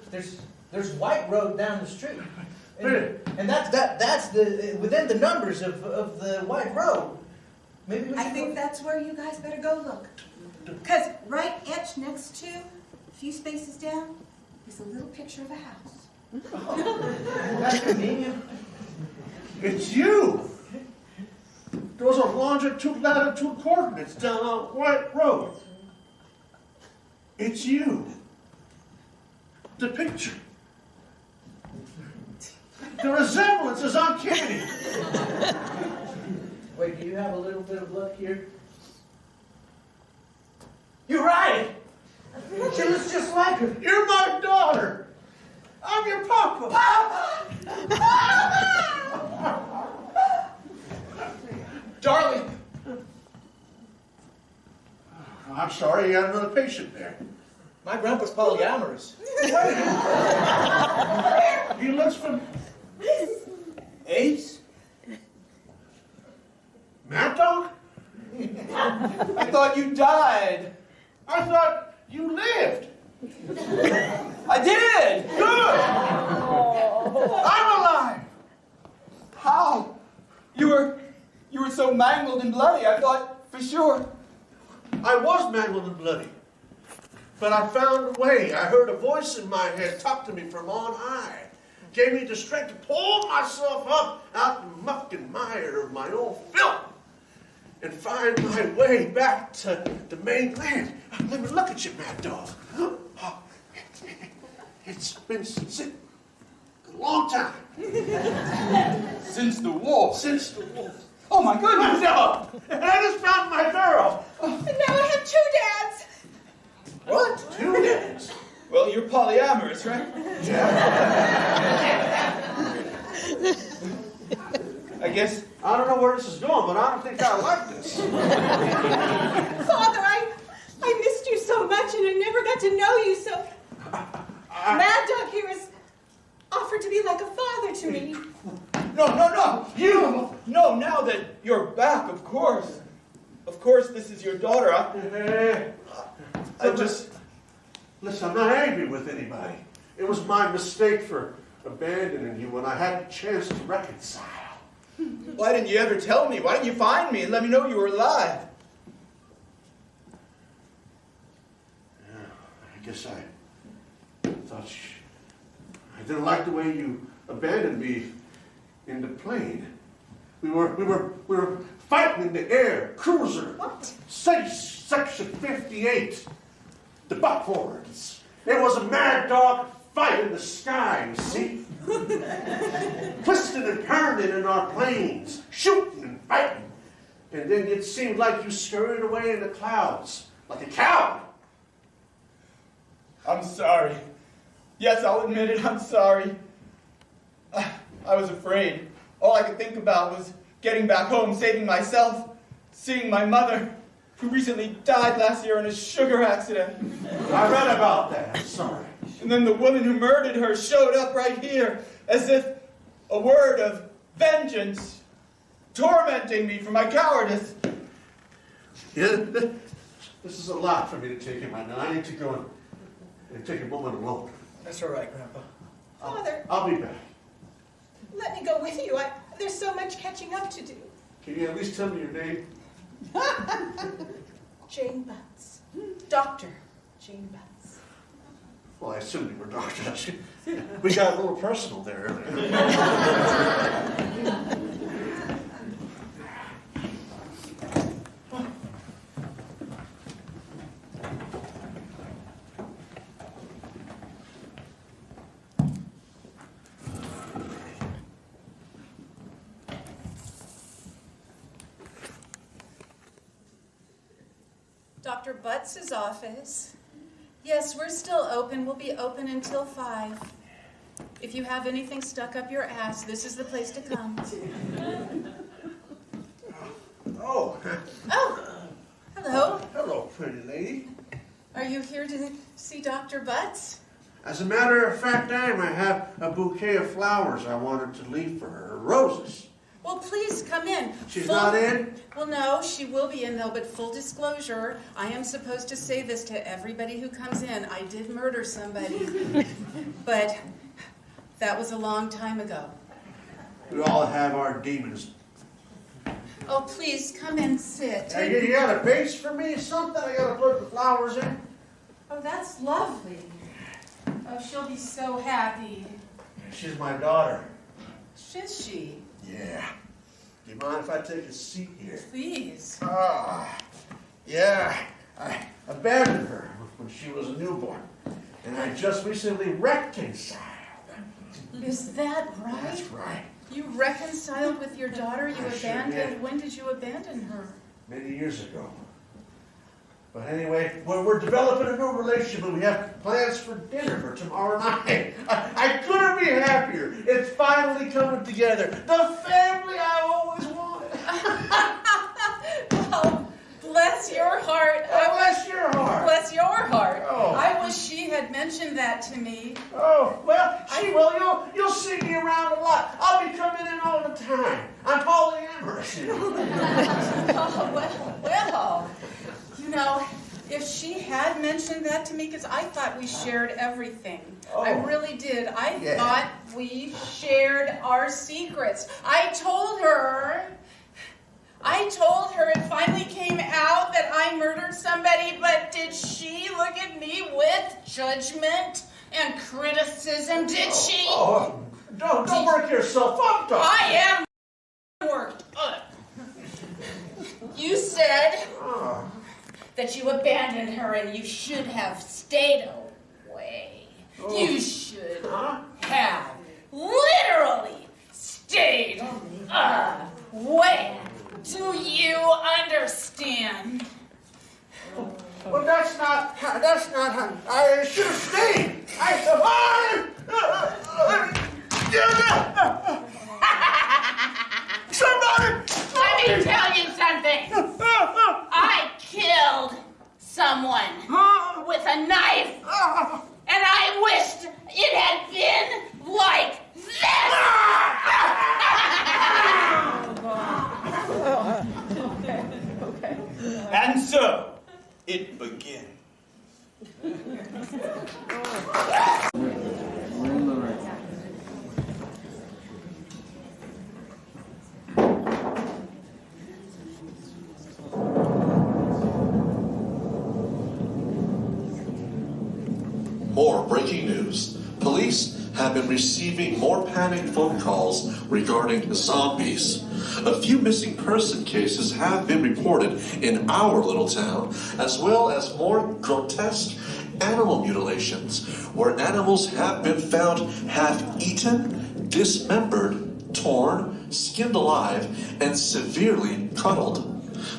There's White Road down the street. And that's the within the numbers of the White Road. Maybe we I should think go. that's where you guys better go look. Because right etched next to, a few spaces down, is a little picture of a house. Oh, that's convenient. It's you. Those are longitude, latitude coordinates down on White Road. It's you. The picture. The resemblance is uncanny. Wait, do you have a little bit of luck here? You're right. She looks just like her. You're my daughter. I'm your papa. Darling! I'm sorry, you got another patient there. My grandpa's polyamorous. He looks from Ace? Mad Dog? I thought you died. I thought you lived. I did! Good! I'm alive! How? You were so mangled and bloody, I thought for sure. I was mangled and bloody. But I found a way. I heard a voice in my head talk to me from on high. Gave me the strength to pull myself up out the muck and mire of my own filth and find my way back to the mainland. Let me look at you, Mad Dog. It's been a long time. Since the war. Since the war. Oh my goodness! No! And I just found my girl. And now I have 2 dads. What? 2 dads? Well, you're polyamorous, right? I guess. I don't know where this is going, but I don't think I like this. Father, I missed you so much and I never got to know you, so Mad Dog here has offered to be like a father to me. No! You! No, now that you're back, of course. Of course, this is your daughter. I just... Listen, I'm not angry with anybody. It was my mistake for abandoning you when I had the chance to reconcile. Why didn't you ever tell me? Why didn't you find me and let me know you were alive? Yeah, I guess I thought I didn't like the way you abandoned me in the plane. We were fighting in the air, cruiser. What? Section 58. The buckhorns. It was a mad dog fight in the sky, you see? Twisting and turning in our planes, shooting and fighting. And then it seemed like you scurried away in the clouds, like a coward. I'm sorry. Yes, I'll admit it, I'm sorry. I was afraid. All I could think about was getting back home, saving myself, seeing my mother, who recently died last year in a sugar accident. I read about that, I'm sorry. And then the woman who murdered her showed up right here, as if a word of vengeance, tormenting me for my cowardice. Yeah, this is a lot for me to take in right now. I need to go and take a moment alone. That's all right, Grandpa. Father, I'll be back. let me go with you. There's so much catching up to do. Can you at least tell me your name? Jane Butts. Dr. Jane Butts. Well, I assumed you were doctors. We got a little personal there earlier. Dr. Butts' office. Yes, we're still open. We'll be open until 5. If you have anything stuck up your ass, this is the place to come. Oh. Oh, hello. Hello, pretty lady. Are you here to see Dr. Butts? As a matter of fact, I am. I have a bouquet of flowers I wanted to leave for her. Roses. Well, please come in. She's not in? Well, no, she will be in, though, but full disclosure, I am supposed to say this to everybody who comes in. I did murder somebody, but that was a long time ago. We all have our demons. Oh, please, come and sit. Hey, you got a vase for me or something? I got to put the flowers in? Oh, that's lovely. Oh, she'll be so happy. She's my daughter. Is she? Yeah. Do you mind if I take a seat here? Please. Yeah. I abandoned her when she was a newborn. And I just recently reconciled. Is that right? That's right. You reconciled with your daughter you I sure abandoned? did. When did you abandon her? Many years ago. But anyway, we're developing a new relationship and we have plans for dinner for tomorrow night. I couldn't be happier. It's finally coming together. The family I always wanted. Oh, bless your heart. Oh, bless your heart. Bless your heart. Oh. I wish she had mentioned that to me. Oh, well, she will. You'll see me around a lot. I'll be coming in all the time. I'm polyamorous, you know. Oh, well. You know, if she had mentioned that to me, because I thought we shared everything. Oh. I really did. I Yeah. thought we shared our secrets. I told her it finally came out that I murdered somebody, but did she look at me with judgment and criticism? Did she? Oh, don't work yourself up, Doctor. I am worked up. You said that you abandoned her and you should have stayed away. Oh. You should have literally stayed away. Do you understand? Well, that's not how I should have stayed. Somebody! Let me tell you something. I killed someone with a knife, and I wished it had been like this. And so, it begins. More breaking news. Police have been receiving more panicked phone calls regarding zombies. A few missing person cases have been reported in our little town, as well as more grotesque animal mutilations, where animals have been found half-eaten, dismembered, torn, skinned alive, and severely cuddled.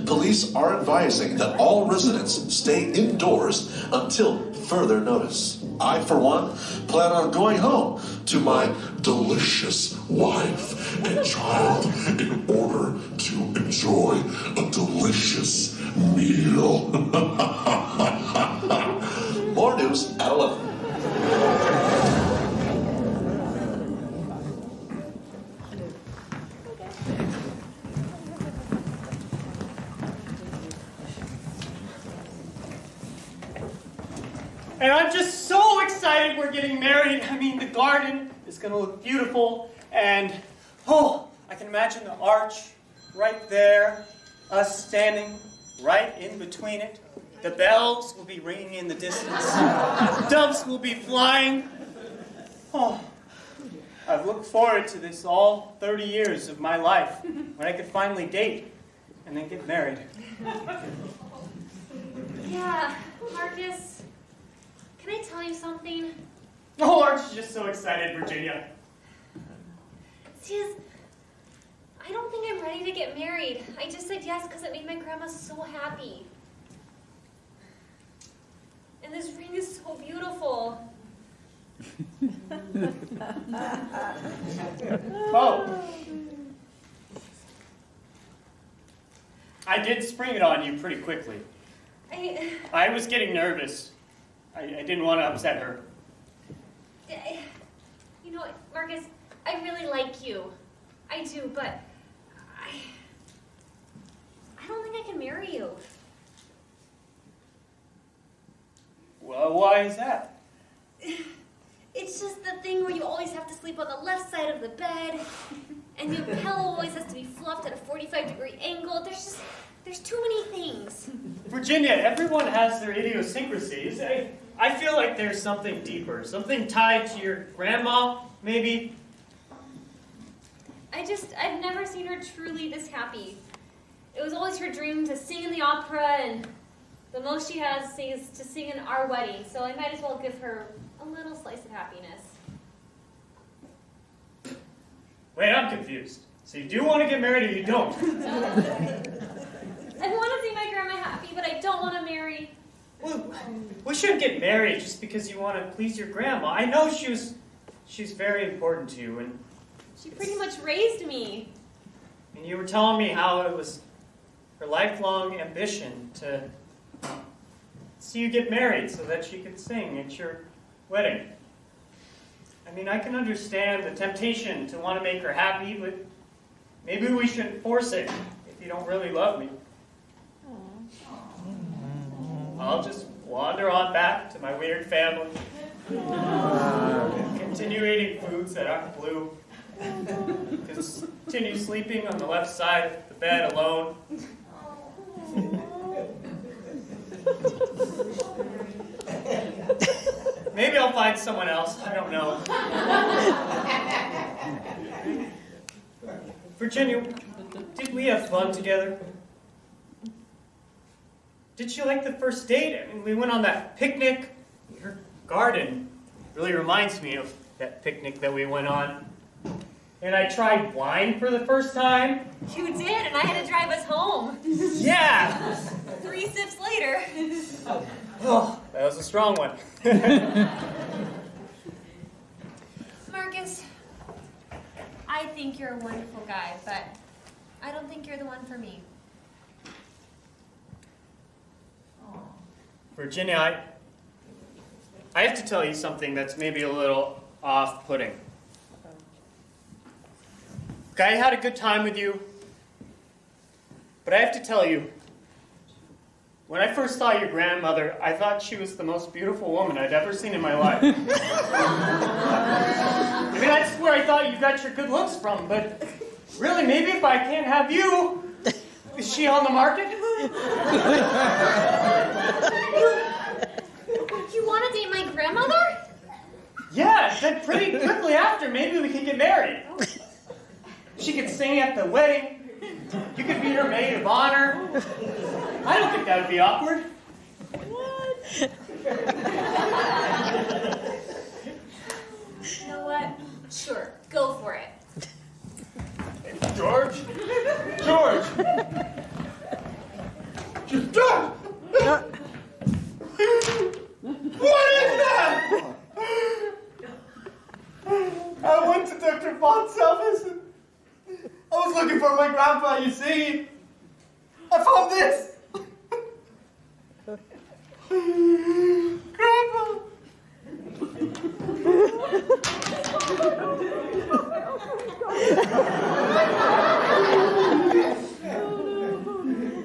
Police are advising that all residents stay indoors until further notice. I, for one, plan on going home to my delicious wife and child in order to enjoy a delicious meal. More news at 11. And I'm just so excited we're getting married. I mean, the garden is going to look beautiful. And, oh, I can imagine the arch right there, us standing right in between it. The bells will be ringing in the distance. Doves will be flying. Oh, I've looked forward to this all 30 years of my life, when I could finally date and then get married. Yeah, Marcus, can I tell you something? Oh, aren't you just so excited, Virginia? See, I don't think I'm ready to get married. I just said yes because it made my grandma so happy. And this ring is so beautiful. Oh. I did spring it on you pretty quickly. I was getting nervous. I didn't want to upset her. You know what, Marcus, I really like you. I do, but I don't think I can marry you. Well, why is that? It's just the thing where you always have to sleep on the left side of the bed, and your pillow always has to be fluffed at a 45-degree angle. There's too many things. Virginia, everyone has their idiosyncrasies. I feel like there's something deeper, something tied to your grandma, maybe. I've never seen her truly this happy. It was always her dream to sing in the opera, and The most she has is to sing in our wedding, so I might as well give her a little slice of happiness. Wait, I'm confused. So you do want to get married or you don't? I want to see my grandma happy, but I don't want to marry. Well, we shouldn't get married just because you want to please your grandma. I know she's very important to you, and She pretty much raised me. and you were telling me how it was her lifelong ambition to see you get married so that she could sing at your wedding. I mean, I can understand the temptation to want to make her happy, but maybe we shouldn't force it if you don't really love me. I'll just wander on back to my weird family. Continue eating foods that aren't blue. Continue sleeping on the left side of the bed alone. Maybe I'll find someone else. I don't know. Virginia, did we have fun together? Did you like the first date? I mean, we went on that picnic. Your garden really reminds me of that picnic that we went on. And I tried wine for the first time. You did, and I had to drive us home. Yeah! 3 sips later. Oh, that was a strong one. Marcus, I think you're a wonderful guy, but I don't think you're the one for me. Virginia, I have to tell you something that's maybe a little off-putting. Okay, I had a good time with you, but I have to tell you, when I first saw your grandmother, I thought she was the most beautiful woman I'd ever seen in my life. I mean, that's where I thought you got your good looks from, but really, maybe if I can't have you, is she on the market? You want to date my grandmother? Yeah, then pretty quickly after, maybe we could get married. She could sing at the wedding. You could be her maid of honor. I don't think that would be awkward. You know what? Sure, go for it. George? George! George! What is that? I went to Dr. Bond's office and I was looking for my grandpa, you see. I found this. Grandpa.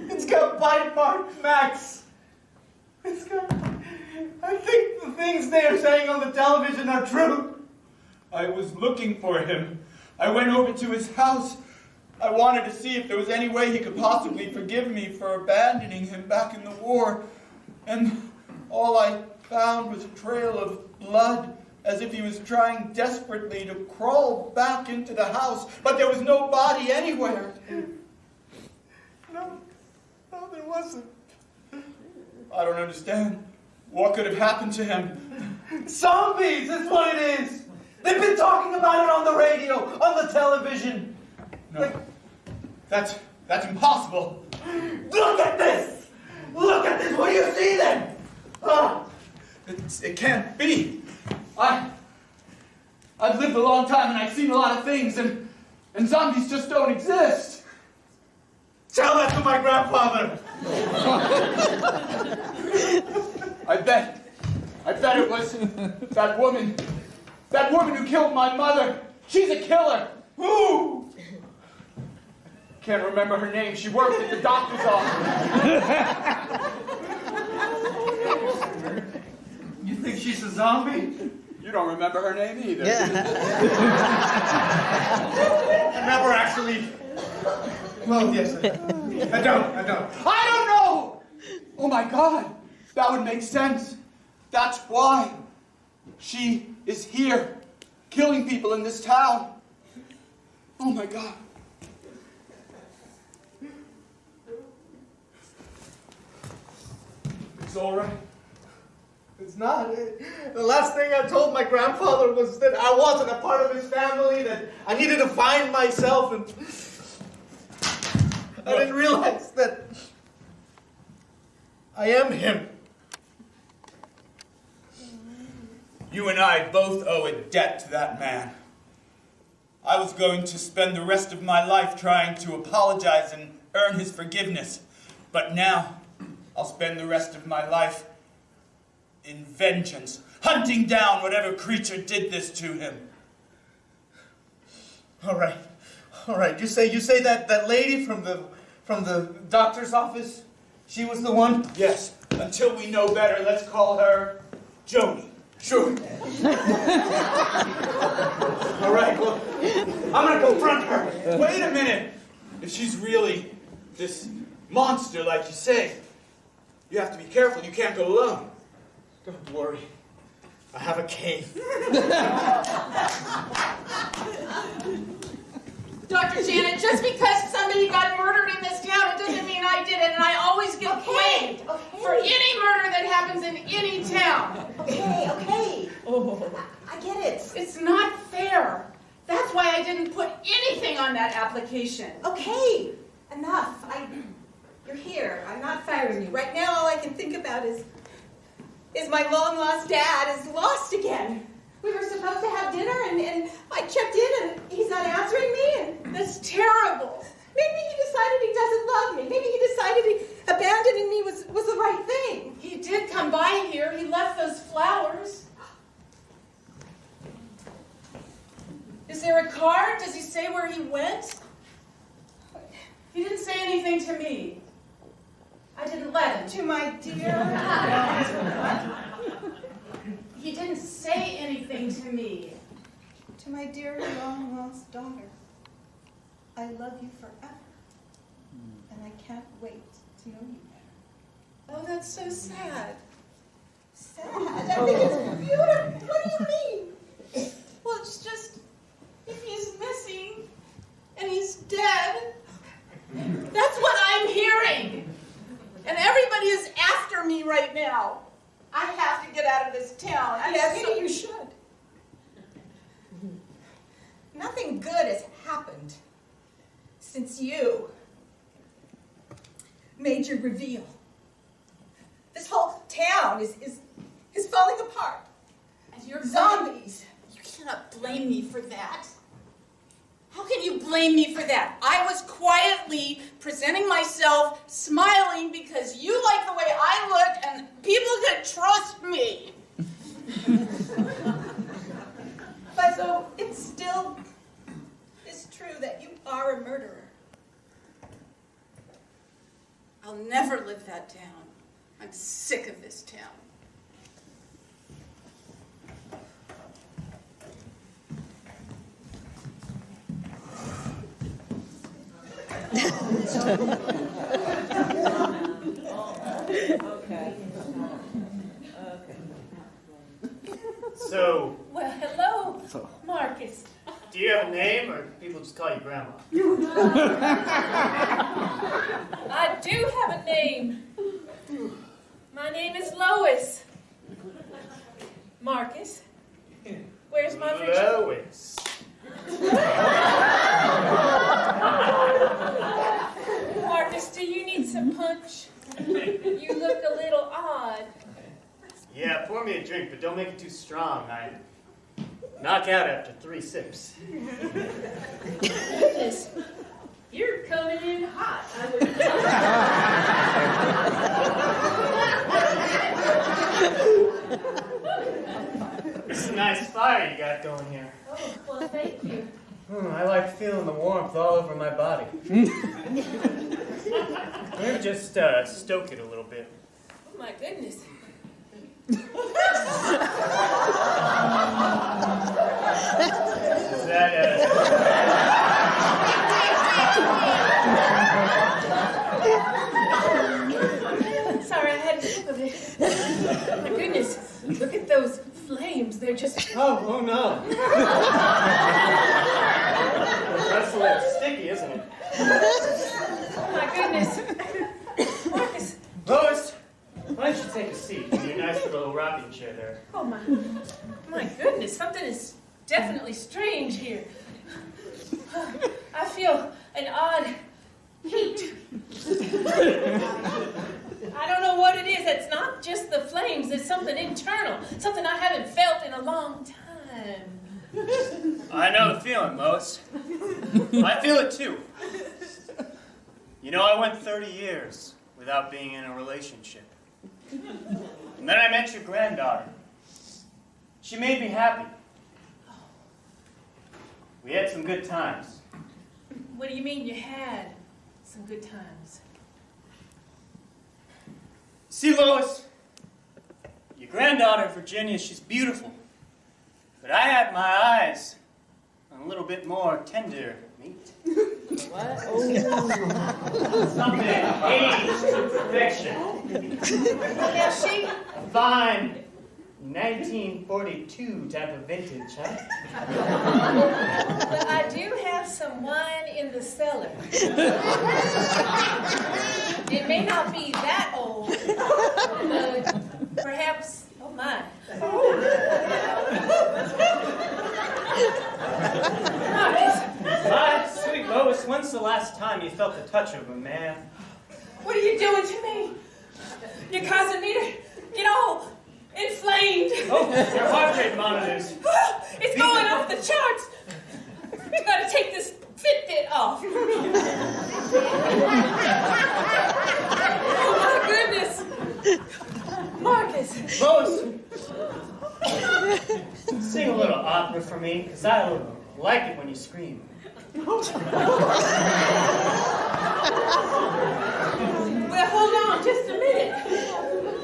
It's got bite mark Max. It's got... I think the things they are saying on the television are true. I was looking for him. I went over to his house. I wanted to see if there was any way he could possibly forgive me for abandoning him back in the war. And all I found was a trail of blood, as if he was trying desperately to crawl back into the house, but there was no body anywhere. No, there wasn't. I don't understand. What could have happened to him? Zombies is what it is. They've been talking about it on the radio, on the television. No, that's impossible. Look at this! Look at this! What do you see then? It can't be. I've lived a long time and I've seen a lot of things, and zombies just don't exist. Tell that to my grandfather. I bet it was that woman who killed my mother. She's a killer. Who? Can't remember her name. She worked at the doctor's office. You think she's a zombie? You don't remember her name either. I never actually... Well, yes, I don't. I don't know! Oh my God, that would make sense. That's why she is here, killing people in this town. Oh my God. Everything's all right. It's not. The last thing I told my grandfather was that I wasn't a part of his family, that I needed to find myself, and I didn't realize that I am him. You and I both owe a debt to that man. I was going to spend the rest of my life trying to apologize and earn his forgiveness, but now I'll spend the rest of my life in vengeance, hunting down whatever creature did this to him. All right. You say that lady from the doctor's office, she was the one? Yes. Until we know better, let's call her Joni. Sure. All right, well, I'm gonna confront her. Wait a minute. If she's really this monster like you say, you have to be careful. You can't go alone. Don't worry. I have a cane. Dr. Janet, just because somebody got murdered in this town, it doesn't mean I did it, and I always get blamed for any murder that happens in any town. Okay. I get it. It's not fair. That's why I didn't put anything on that application. Okay, enough. You're here. I'm not firing you. Right now, all I can think about is my long-lost dad is lost again. We were supposed to have dinner, and I checked in, and he's not answering me, and that's terrible. Maybe he decided he doesn't love me. Maybe he decided abandoning me was the right thing. He did come by here. He left those flowers. Is there a card? Does he say where he went? He didn't say anything to me. I didn't let him. To my dear... He didn't say anything to me. To my dear long-lost daughter, I love you forever, and I can't wait to know you better. Oh, that's so sad. Sad? I think it's beautiful. What do you mean? Well, it's just, if he's missing and he's dead, that's what I'm hearing. And everybody is after me right now. I have to get out of this town. Maybe you should. Nothing good has happened since you made your reveal. This whole town is falling apart. And you're zombies. You cannot blame me for that. How can you blame me for that? I was quietly presenting myself, smiling because you like the way I look and people could trust me. But so it still is true that you are a murderer. I'll never live that down. I'm sick of this town. So, Well, hello, Marcus. do you have a name, or people just call you Grandma? I do have a name. My name is Lois. Marcus, where's my picture? Lois. Marcus, do you need some punch? You look a little odd. Yeah, pour me a drink, but don't make it too strong. I knock out after 3 sips. Goodness, you're coming in hot. I would This is a nice fire you got going here. Oh, well, thank you. I like feeling the warmth all over my body. Maybe just stoke it a little bit. Oh, my goodness. Is that Sorry, I had to think of it. My goodness, look at those flames. They're just... Oh no. That's a little sticky, isn't it? Oh, my goodness. Marcus. Lois, why don't you should take a seat in your nice little rocking chair there. Oh, my goodness, something is definitely strange here. I feel an odd heat. I don't know what it is. It's not just the flames. It's something internal, something I haven't felt in a long time. I know the feeling, Lois. I feel it too. You know, I went 30 years without being in a relationship. And then I met your granddaughter. She made me happy. We had some good times. What do you mean you had some good times? See, Lois, your granddaughter, Virginia, she's beautiful. But I had my eyes on a little bit more tender meat. What? Oh. Something aged to perfection. Now she... A fine 1942 type of vintage, huh? Well, I do have some wine in the cellar. It may not be that old. Perhaps, oh my. My sweet Lois, when's the last time you felt the touch of a man? What are you doing to me? You're causing me to get all inflamed. Oh, your heart rate monitors. It's going off the charts. You gotta take this Fitbit off. Oh my goodness. Marcus. Lois, sing a little opera for me, because I like it when you scream. Well, hold on just a minute.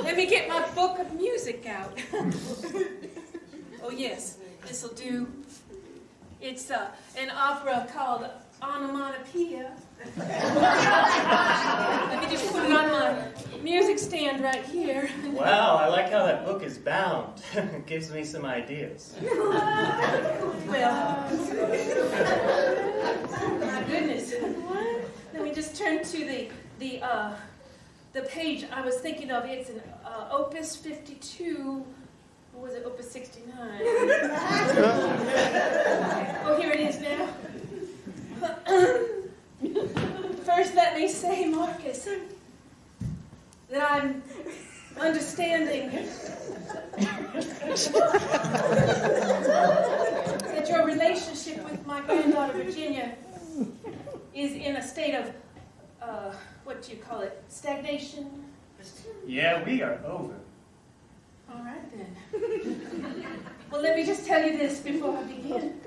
Let me get my book of music out. Oh yes, this'll do. It's an opera called Onomatopoeia. Let me just put it on my music stand right here. Wow, I like how that book is bound. It gives me some ideas. Well, my goodness. Let me just turn to the page I was thinking of. It's an Opus 52. Or was it Opus 69? Oh, here it is now. First, let me say, Marcus, that I'm understanding that your relationship with my granddaughter, Virginia, is in a state of, what do you call it, stagnation? Yeah, we are over. All right, then. Well, let me just tell you this before I begin.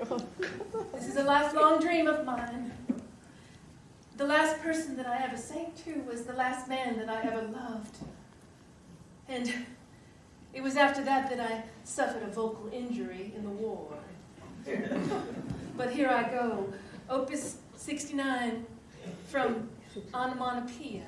This is a lifelong dream of mine. The last person that I ever sang to was the last man that I ever loved. And it was after that that I suffered a vocal injury in the war. But here I go, Opus 69 from Onomatopoeia.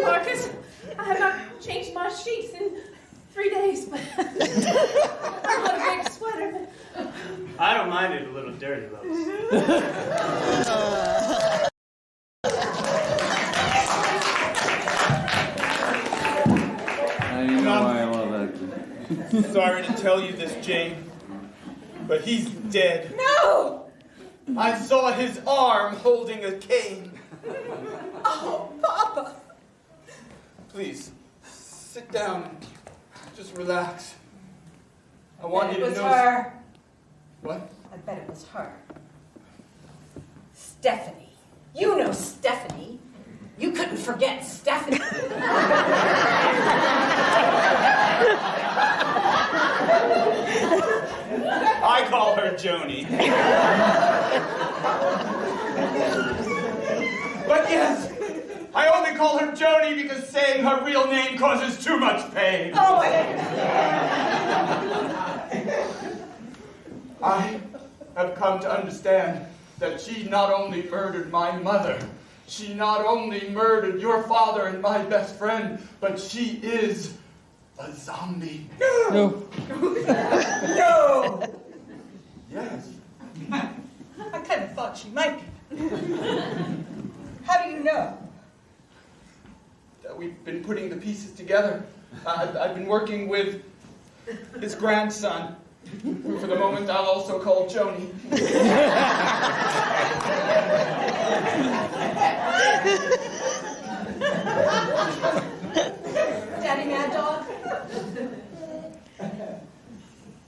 Marcus, I have not changed my sheets in 3 days, but I want a big sweater. I don't mind it a little dirty, Lois. You know why I love that. Sorry to tell you this, Jane, but he's dead. No! I saw his arm holding a cane. Oh, Papa! Please, sit down and just relax. I want you to know... It was her. What? I bet it was her. Stephanie. You know Stephanie. You couldn't forget Stephanie. I call her Joni. But yes, I only call her Joni because saying her real name causes too much pain. Oh, my God. I have come to understand that she not only murdered my mother, she not only murdered your father and my best friend, but she is a zombie. No. No! Yes. I kind of thought she might be. How do you know? We've been putting the pieces together. I've been working with his grandson, who for the moment I'll also call Joni. Daddy Mad Dog?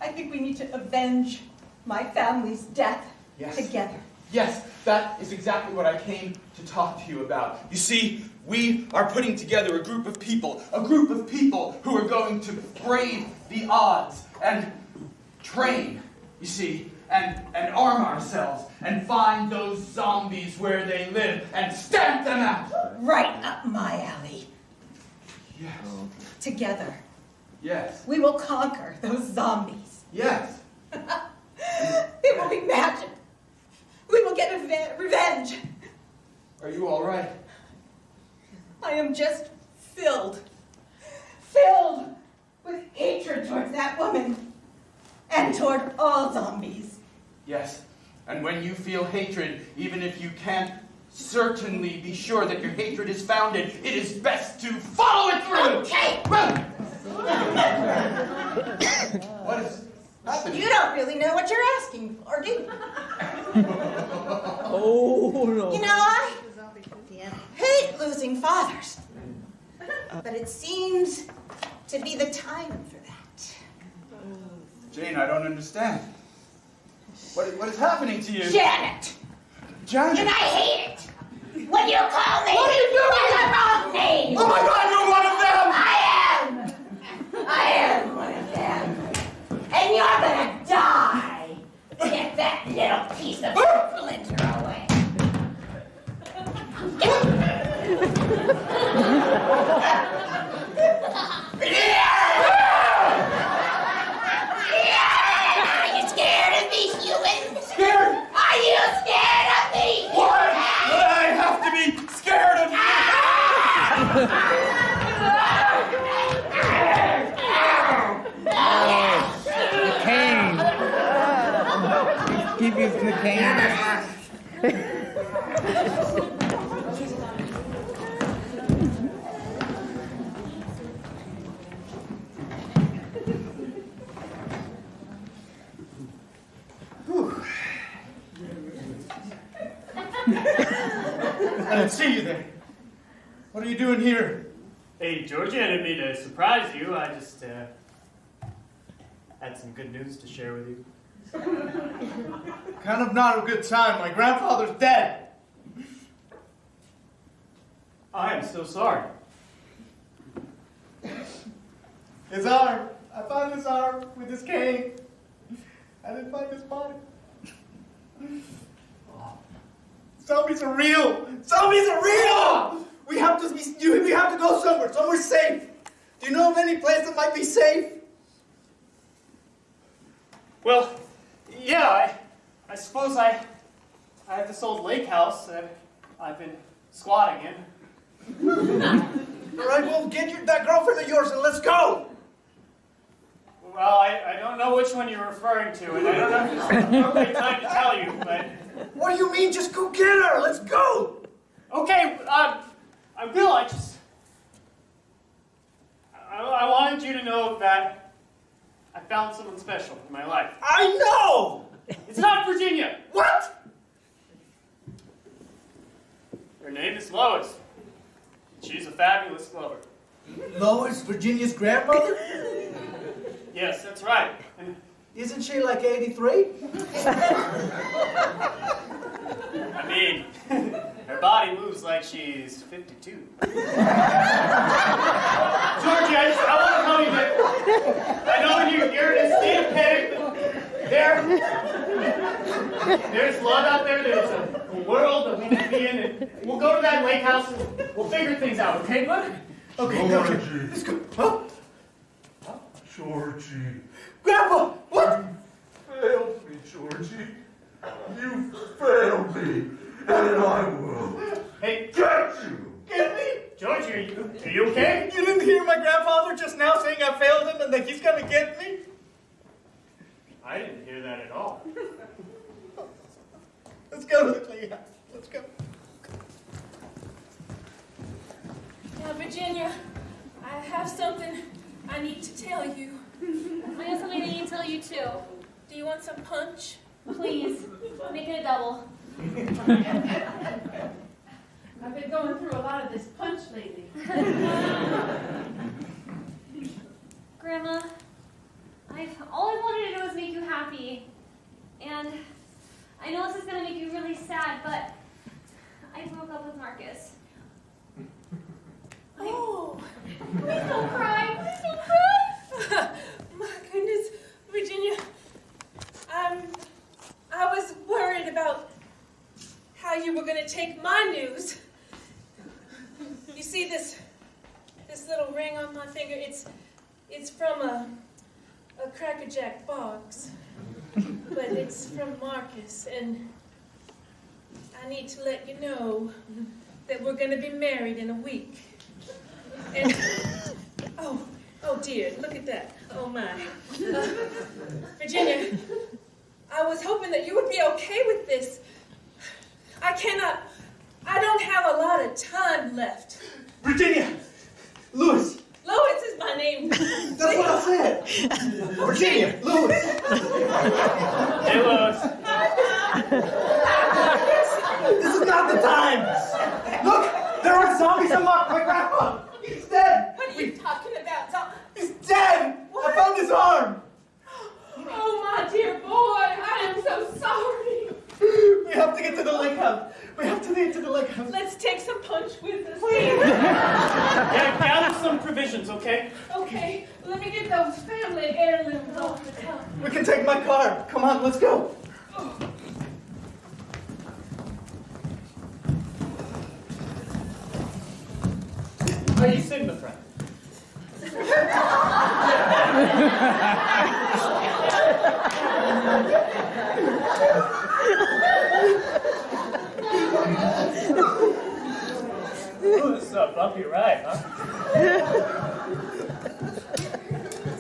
I think we need to avenge my family's death together. Yes, that is exactly what I came to talk to you about. You see, we are putting together a group of people who are going to brave the odds and train, you see, and arm ourselves and find those zombies where they live and stamp them out. Right up my alley. Yes. Together, Yes. we will conquer those zombies. Yes. It will be magic. We will get revenge. Are you all right? I am just filled with hatred towards that woman and toward all zombies. Yes. And when you feel hatred, even if you can't certainly be sure that your hatred is founded, it is best to follow it through. Okay. Run! What is happening? You don't really know what you're asking for, do you? Oh, no. You know, I hate losing fathers. But it seems to be the time for that. Jane, I don't understand. What is happening to you? Janet! Janet! And I hate it when you call me What are you doing? by the wrong name! Oh my God, you're one of them! I am one of them. And you're gonna die to get that little piece of splinter away. Are you scared of me, human? Scared? Are you scared of me? Why would I have to be scared of you? The cane. Give you the cane. I didn't see you there. What are you doing here? Hey, Georgie, I didn't mean to surprise you. I just had some good news to share with you. Kind of not a good time. My grandfather's dead. I am so sorry. His arm. I found his arm with his cane. I didn't find his body. Zombies are real. Zombies are real. We have to go somewhere safe. Do you know of any place that might be safe? Well, yeah, I suppose I have this old lake house that I've been squatting in. All right, well, get that girlfriend of yours and let's go. Well, I don't know which one you're referring to, and I don't know if it's the appropriate time to tell you, but... What do you mean? Just go get her. Let's go. Okay, I will. I wanted you to know that I found someone special in my life. I know. It's not Virginia. What? Her name is Lois. She's a fabulous lover. Lois, Virginia's grandmother? Yes, that's right. And Isn't she like 83? I mean, her body moves like she's 52. Georgie, I want to tell you that I know you're in a state of panic, but there's love out there. There's a world that we can be in, and we'll go to that lake house and we'll figure things out, okay, bud? Okay, Georgie. let's go. Huh? Georgie. Grandpa, what? Help me. Georgie. You failed me, and I will Hey, get you. Get me? George, are you okay? You didn't hear my grandfather just now saying I failed him and that he's gonna get me? I didn't hear that at all. Let's go to the playhouse. Let's go. Now, Virginia, I have something I need to tell you. I have something I need to tell you too. Do you want some punch? Please, make it a double. I've been going through a lot of this punch lately. Grandma, all I wanted to do was make you happy. And I know this is going to make you really sad, but I broke up with Marcus. Oh, Please don't cry. Please don't cry. my goodness, Virginia. I was worried about how you were going to take my news. You see this little ring on my finger? It's from a Cracker Jack box, but it's from Marcus, and I need to let you know that we're going to be married in a week. And oh dear, look at that. Oh my. Virginia, I was hoping that you would be okay with this. I don't have a lot of time left. Virginia! Louis! Lois is my name. That's what I said! Virginia! Louis! Hey, Lois. This is not the time! Look! There are zombies on my grandpa! He's dead! What are you talking about? He's dead! What? I found his arm! Oh, my dear boy, I am so sorry. We have to get to the lake house. We have to get to the lake house. Let's take some punch with us. Yeah, gather some provisions, okay? Okay, let me get those family heirlooms off the top. We can take my car. Come on, let's go. You sit in the front. Ooh, this is a bumpy ride, huh?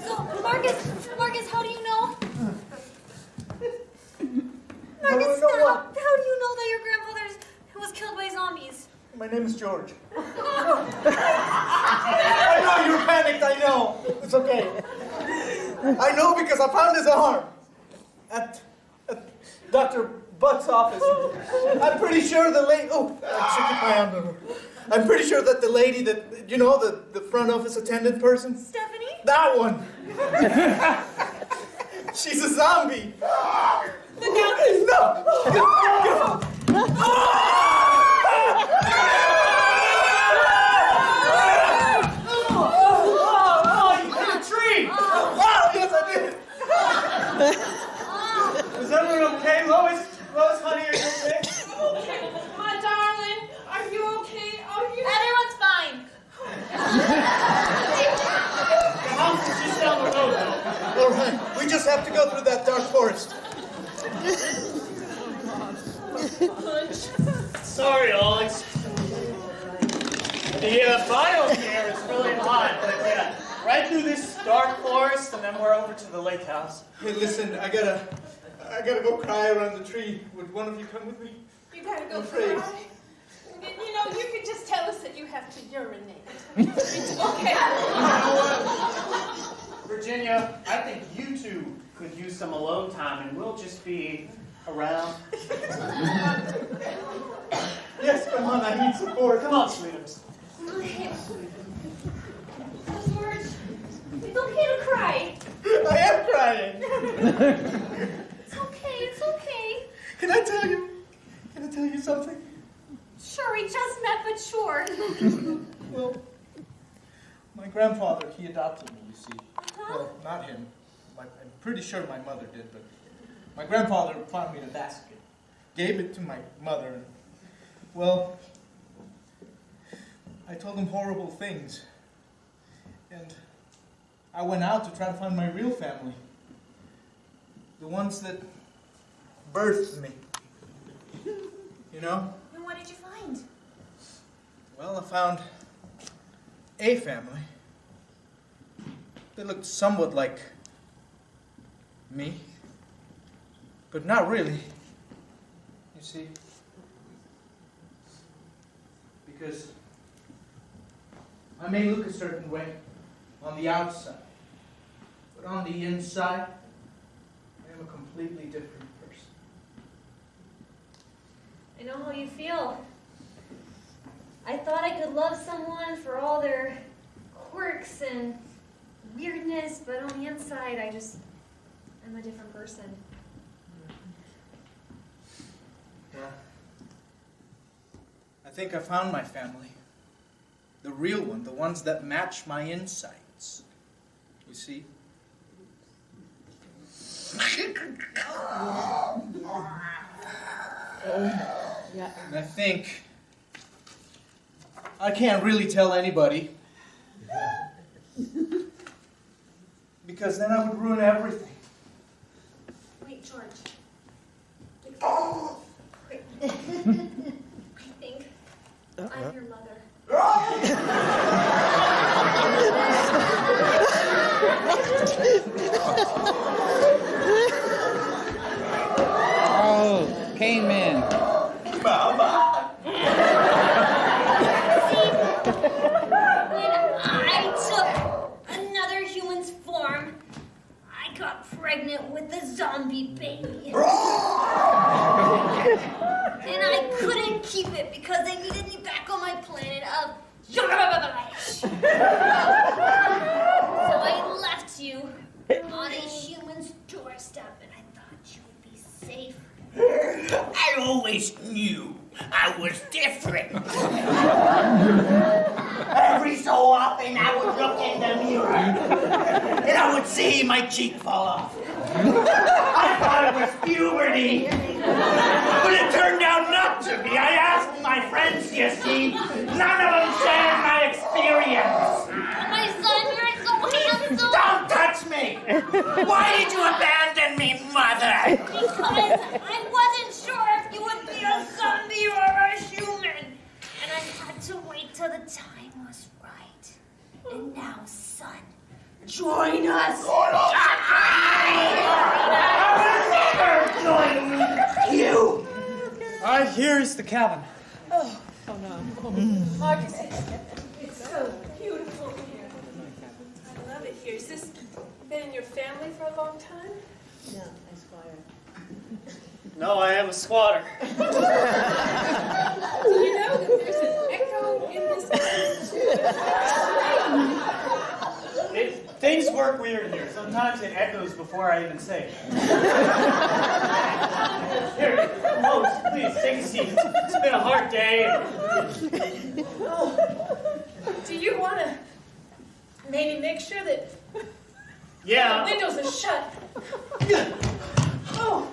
So, Marcus, how do you know? Marcus, How do I know what? how do you know that your grandfather was killed by zombies? My name is George. I know you're panicked, I know. It's okay. I know because I found his arm at Dr. Butt's office. I'm pretty sure the lady... Oh, I should keep my arm. I'm pretty sure that the lady that, you know, the front office attendant person? Stephanie? That one. She's a zombie. Look out! No! Is everyone okay? Lois, honey, are you okay? Okay, my darling, are you okay? Everyone's fine. The house is just down the road, though. All right, we just have to go through that dark forest. Sorry, Alex. The biome here is really hot, but yeah, right through this dark forest, and then we're over to the lake house. Hey, listen, I gotta go cry around the tree. Would one of you come with me? You gotta go I'm afraid. cry. You know, you could just tell us that you have to urinate. It's okay. Virginia, I think you two could use some alone time, and we'll just be around. Yes, come on, I need support. Come on, sweetums. George, it's okay to cry. I am crying. It's okay. Can I tell you something? Sure, we just met, but sure. Well, my grandfather, he adopted me, you see. Well, not him. I'm pretty sure my mother did, but my grandfather found me in a basket, gave it to my mother, and, well, I told him horrible things. And I went out to try to find my real family. The ones that birthed me. You know? And what did you find? Well, I found a family. They looked somewhat like me, but not really. You see? Because I may look a certain way on the outside, but on the inside, I am a completely different person. I know how you feel. I thought I could love someone for all their quirks and weirdness, but on the inside, I'm a different person. Well, I think I found my family. The real one, the ones that match my insides. You see? And I think I can't really tell anybody. Because then I would ruin everything. Wait, George. Wait. I think I'm your mother. Oh, came in. Mama! When I took another human's form, I got pregnant with a zombie baby. And I couldn't keep it because they needed me back on my planet of so I left you on a human's doorstep, and I thought you would be safe. I always knew I was different. Every so often I would look in the mirror and I would see my cheek fall off. I thought it was puberty, but it turned out not to be. I asked my friends, you see, none of them shared my experience. My son, you're so handsome. Don't touch me! Why did you abandon me, Mother? Because I wasn't sure if you would be a zombie or a human. And I had to wait till the time was right. And now, son, join us. I will never join you! All right, here is the cabin. Oh no. Marcus, it's so beautiful here. I love it here. Has this been in your family for a long time? No, I squire. No, I am a squatter. Do you know that there's an echo in this place? Things work weird here. Sometimes it echoes before I even say it. Here, host, please take a seat. It's been a hard day. Do you want to maybe make sure that Yeah. the windows are shut? Oh.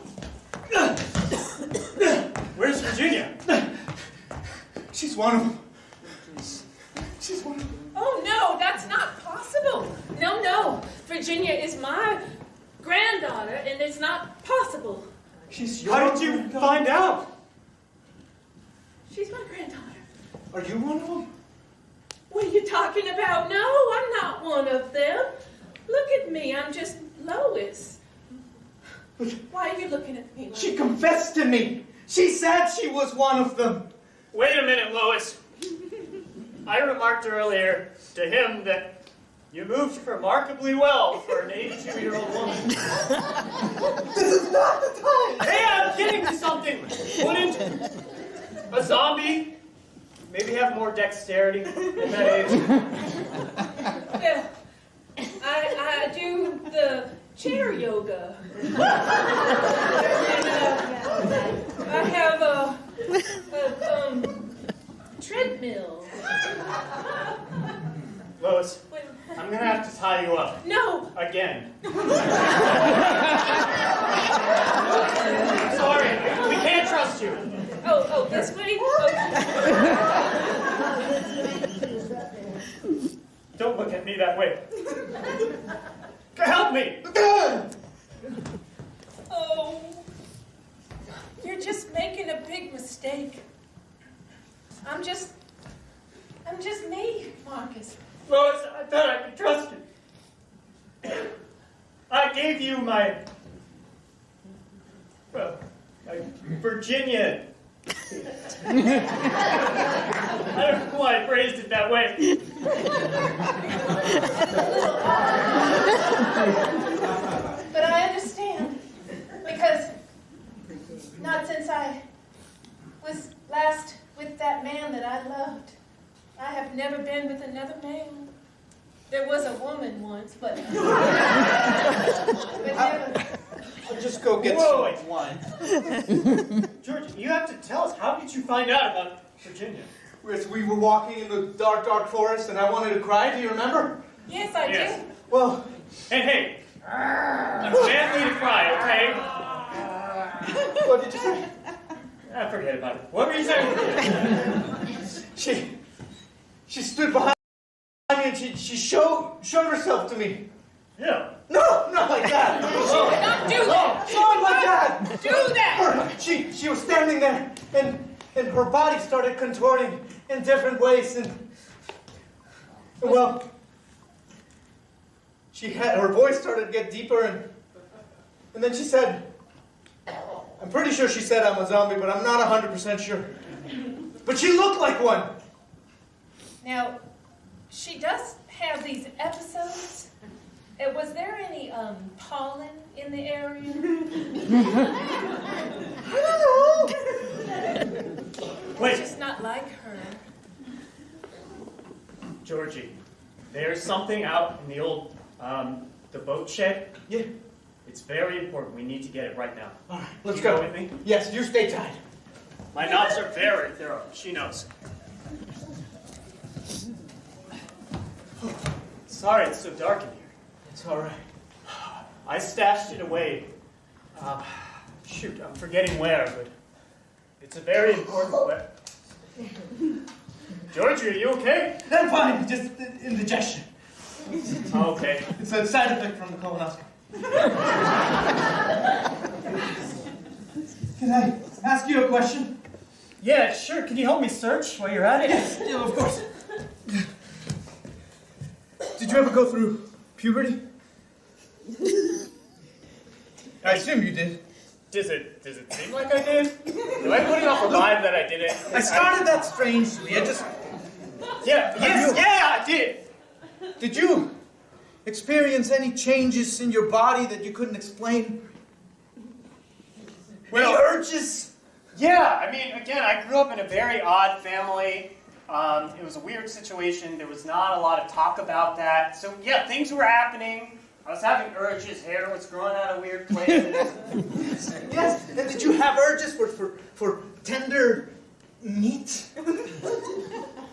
Where's Virginia? She's one of them. She's one of them. Oh, no, that's not possible. No. Virginia is my granddaughter, and it's not possible. She's your How did you find out? She's my granddaughter. Are you one of them? What are you talking about? No, I'm not one of them. Look at me. I'm just Lois. Why are you looking at me? She confessed to me. She said she was one of them. Wait a minute, Lois. I remarked earlier to him that you moved remarkably well for an 82-year-old woman. This is not the time. Hey, I'm getting to something. Wouldn't a zombie maybe have more dexterity at that age? Yeah. I do the chair yoga. And, I have a treadmill. Lois, I'm gonna have to tie you up. No. Again. Sorry, we can't trust you. Oh, this way? Okay. Don't look at me that way. Help me! Oh. think. I'm just me, Marcus. Lois, I thought I could trust you. I gave you my Virginia. I don't know why I phrased it that way. But I understand, because not since I was last with that man that I loved, I have never been with another man. There was a woman once, but never. I'll just go get Whoa, some wine. George, you have to tell us, how did you find out about Virginia? We were walking in the dark, dark forest, and I wanted to cry. Do you remember? Yes, I do. Well... Hey, you can't need to cry, okay? What did you say? Forget about it. What were you saying? She stood behind me and she showed herself to me. Yeah. No, not like that. Don't do that. Not like that. Do that. She was standing there and her body started contorting in different ways and well, her voice started to get deeper and then she said, I'm pretty sure she said I'm a zombie, but I'm not 100% sure. But she looked like one. Now, she does have these episodes. Was there any pollen in the area? I don't know. Wait. It's just not like her. Georgie, there's something out in the old, the boat shed. Yeah. It's very important. We need to get it right now. All right, let's go. go. With me? Yes, you stay tight. My knots are very thorough. She knows. Sorry, it's so dark in here. It's all right. I stashed it away. Shoot, I'm forgetting where, but it's a very important way. Georgie, are you okay? I'm fine, just indigestion. Okay. It's a side effect from the colonoscopy. Can I ask you a question? Yeah, sure. Can you help me search while you're at it? Yes, yeah, of course. Did you ever go through puberty? I assume you did. Does it seem like I did? Am I putting off a vibe that I didn't? I started that strangely. Yeah, I did. Did you experience any changes in your body that you couldn't explain? Well, any urges? Yeah, I mean, again, I grew up in a very odd family. It was a weird situation. There was not a lot of talk about that. So, yeah, things were happening. I was having urges. Hair was growing out of weird places. Yes, and did you have urges for tender meat?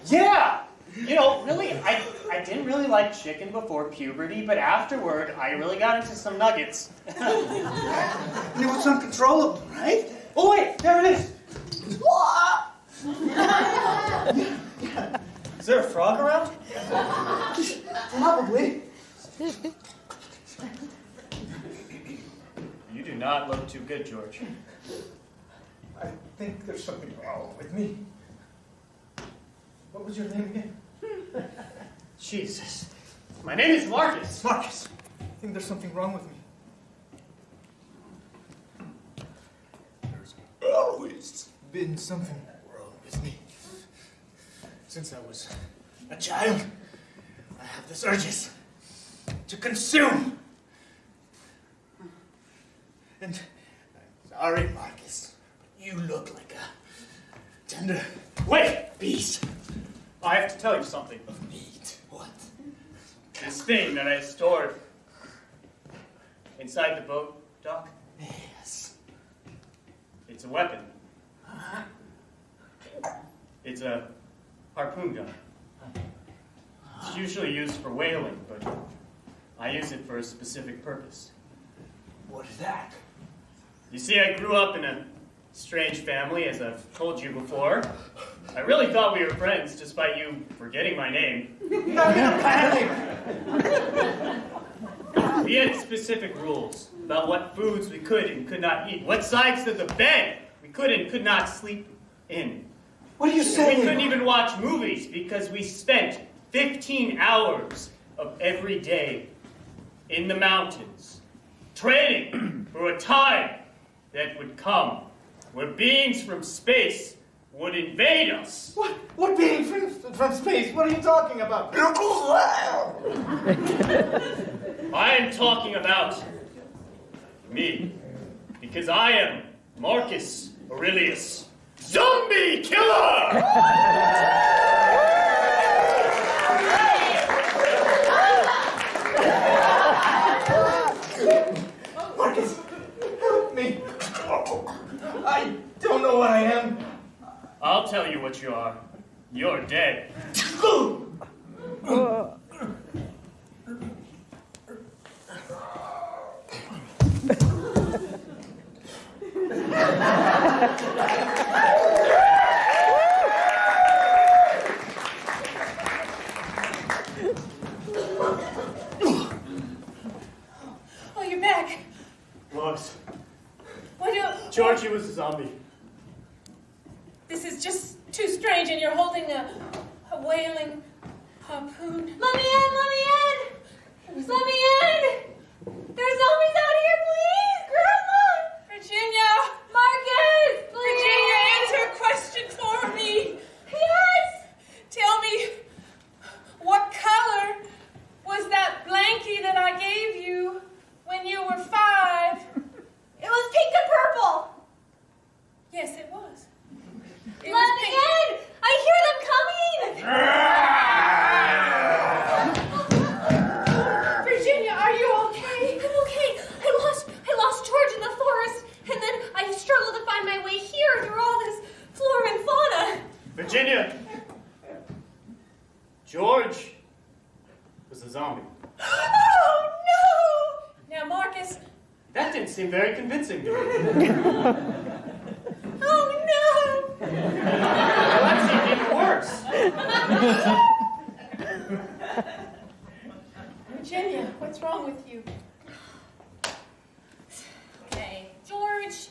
Yeah. You know, really, I didn't really like chicken before puberty, but afterward, I really got into some nuggets. And it was uncontrollable, right? Oh, wait, there it is. Is there a frog around? Probably. You do not look too good, George. I think there's something wrong with me. What was your name again? Jesus. My name is Marcus. Marcus. I think there's something wrong with me. There's always been something wrong with me. Since I was a child, I have these urges to consume. And I'm sorry, Marcus, but you look like a tender Wait! piece I have to tell you something. of meat. What? This thing that I stored inside the boat dock, Yes. it's a weapon. It's a harpoon gun. It's usually used for whaling, but I use it for a specific purpose. What is that? You see, I grew up in a strange family, as I've told you before. I really thought we were friends, despite you forgetting my name. I'm in a panic. We had specific rules about what foods we could and could not eat, what sides of the bed we could and could not sleep. in. What are you saying? We couldn't even watch movies because we spent 15 hours of every day in the mountains, training for a time that would come where beings from space would invade us. What being from space? What are you talking about? I am talking about me, because I am Marcus Aurelius, Zombie Killer! Marcus, help me. I don't know what I am. I'll tell you what you are. You're dead. Oh, you're back. Lois, Why do... Georgie was a zombie. This is just too strange, and you're holding a wailing harpoon. Let me in! Let me in! Let me in! There's zombies out here, please! Grandma! Virginia! Marcus! Please! Virginia, answer a question for me. Yes! Tell me, what color was that blankie that I gave you when you were 5? It was pink and purple! Yes, it was. Let me in! I hear them coming! Virginia, are you okay? I'm okay. I lost George in the forest, and then I struggled to find my way here through all this flora and fauna. Virginia! George was a zombie. Oh, no! Now, Marcus. That didn't seem very convincing to me. Oh, no! Well, that seemed even worse. Virginia, what's wrong with you? Okay, George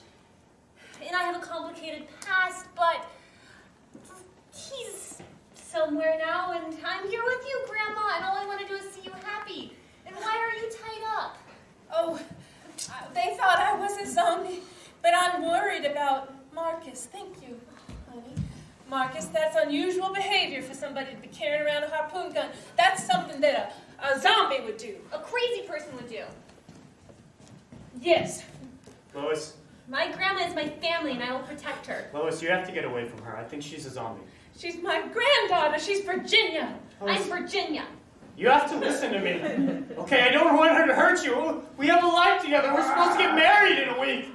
and I have a complicated past, but he's somewhere now, and I'm here with you, Grandma, and all I want to do is see you happy. And why are you tied up? Oh, they thought I was a zombie, but I'm worried about Marcus. Thank you, honey. Marcus, that's unusual behavior for somebody to be carrying around a harpoon gun. That's something that a zombie would do. A crazy person would do. Yes. Lois, My grandma is my family, and I will protect her. Lois, you have to get away from her. I think she's a zombie. She's my granddaughter. She's Virginia. I'm Virginia. You have to listen to me. Okay, I don't want her to hurt you. We have a life together. We're supposed to get married in a week.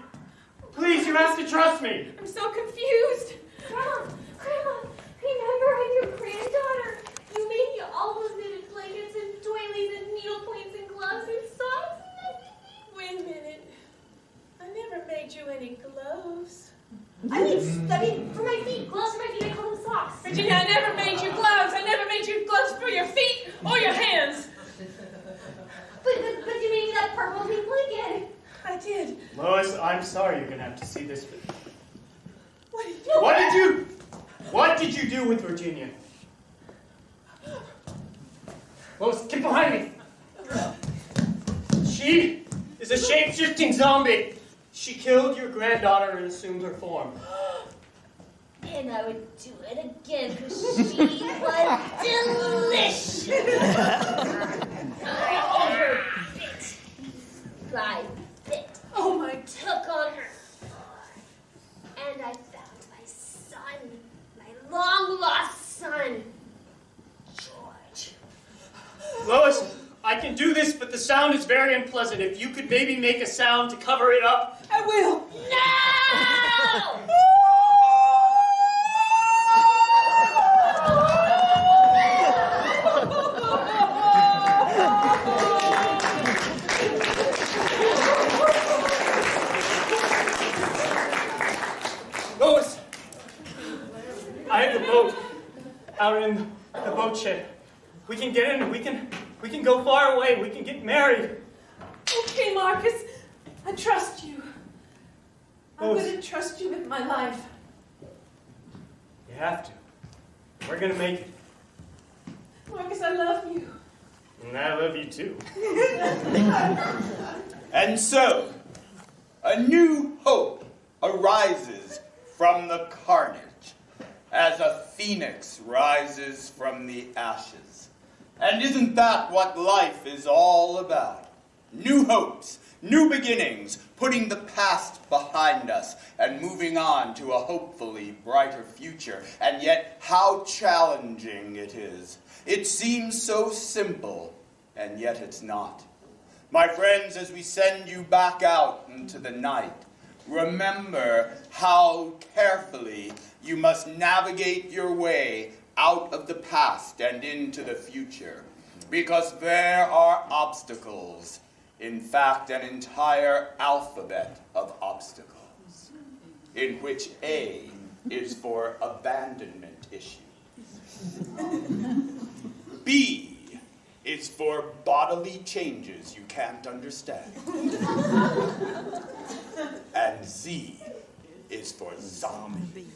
Please, you have to trust me. I'm so confused. Grandma, remember I'm your granddaughter. You made me all those knitted blankets and doilies and needle points and gloves and socks and everything. Wait a minute. I never made you any gloves. I mean, for my feet. Gloves for my feet. I call them socks. Virginia, I never made you gloves. I never made you gloves for your feet or your hands. But you made me that purple and pink blanket. I did. Lois, I'm sorry you're going to have to see this. What did you What did you do with Virginia? Lois, get behind me. She is a shape-shifting zombie. She killed your granddaughter and assumed her form. And I would do it again because she was delicious. I ate her bit by bit. Oh my! Took on her. And I found my son, my long-lost son, George. Lois, I can do this, but the sound is very unpleasant. If you could maybe make a sound to cover it up. I will. No! Lois, I have the boat out in the boat shed. We can get in. We can go far away. We can get married. Okay, Marcus. I trust you. I'm Lois. going to trust you with my life. We have to. We're gonna make it. Marcus, I love you. And I love you too. And so, a new hope arises from the carnage, as a phoenix rises from the ashes. And isn't that what life is all about? New hopes, new beginnings, putting the past behind us and moving on to a hopefully brighter future. And yet, how challenging it is. It seems so simple, and yet it's not. My friends, as we send you back out into the night, remember how carefully you must navigate your way out of the past and into the future, because there are obstacles. In fact, an entire alphabet of obstacles, in which A is for abandonment issues. B is for bodily changes you can't understand. And Z is for zombies.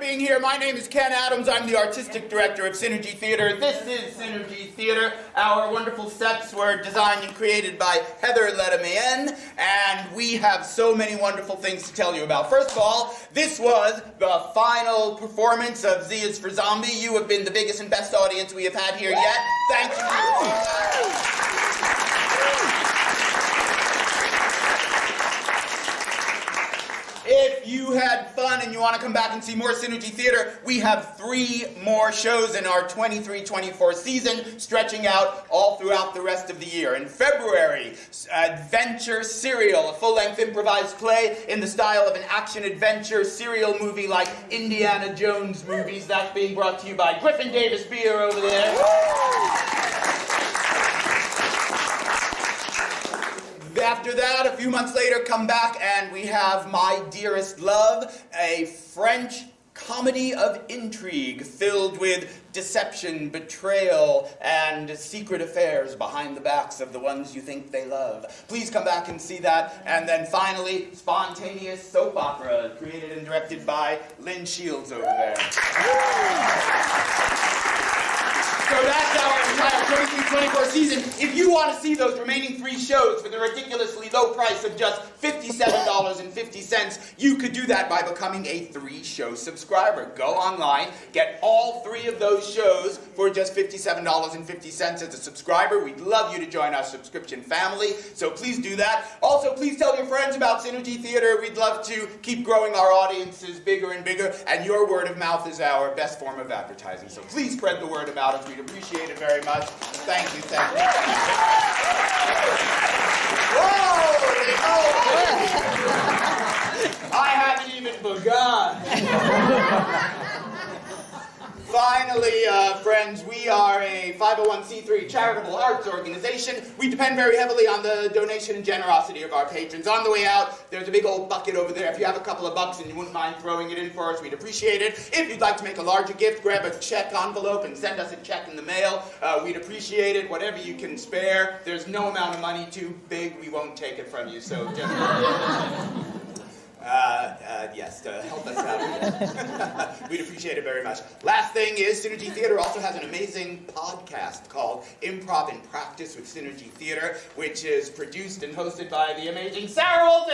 Here. My name is Ken Adams. I'm the artistic director of Synergy Theater. This is Synergy Theater. Our wonderful sets were designed and created by Heather Letamayen, and we have so many wonderful things to tell you about. First of all, this was the final performance of Z is for Zombie. You have been the biggest and best audience we have had here yet. Thank you. If you had fun and you want to come back and see more Synergy Theater, we have 3 more shows in our 23-24 season, stretching out all throughout the rest of the year. In February, Adventure Serial, a full-length improvised play in the style of an action-adventure serial movie like Indiana Jones movies. That's being brought to you by Griffin Davis Beer over there. After that, a few months later, come back and we have My Dearest Love, a French comedy of intrigue filled with deception, betrayal, and secret affairs behind the backs of the ones you think they love. Please come back and see that. And then finally, spontaneous soap opera created and directed by Lynn Shields over there. So that's our entire 23-24 season. If you want to see those remaining 3 shows for the ridiculously low price of just $57.50, you could do that by becoming a 3-show subscriber. Go online, get all 3 of those shows for just $57.50 as a subscriber. We'd love you to join our subscription family, so please do that. Also, please tell your friends about Synergy Theater. We'd love to keep growing our audiences bigger and bigger, and your word of mouth is our best form of advertising. So please spread the word about us. We'd appreciate it very much. Thank you, thank you. Whoa! I haven't even begun. Finally, friends, we are a 501c3 charitable arts organization. We depend very heavily on the donation and generosity of our patrons. On the way out, there's a big old bucket over there. If you have a couple of bucks and you wouldn't mind throwing it in for us, we'd appreciate it. If you'd like to make a larger gift, grab a check envelope and send us a check in the mail. We'd appreciate it. Whatever you can spare. There's no amount of money too big. We won't take it from you, so just... yes, to help us out. We'd appreciate it very much. Last thing is, Synergy Theater also has an amazing podcast called Improv in Practice with Synergy Theater, which is produced and hosted by the amazing Sarah Wolf.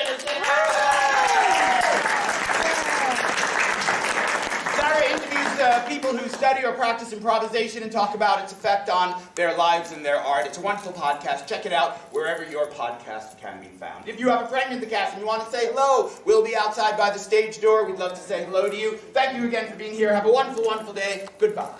Sarah interviews people who study or practice improvisation and talk about its effect on their lives and their art. It's a wonderful podcast. Check it out wherever your podcast can be found. If you have a friend in the cast and you want to say hello, we'll be outside by the stage door. We'd love to say hello to you. Thank you again for being here. Have a wonderful, wonderful day. Goodbye.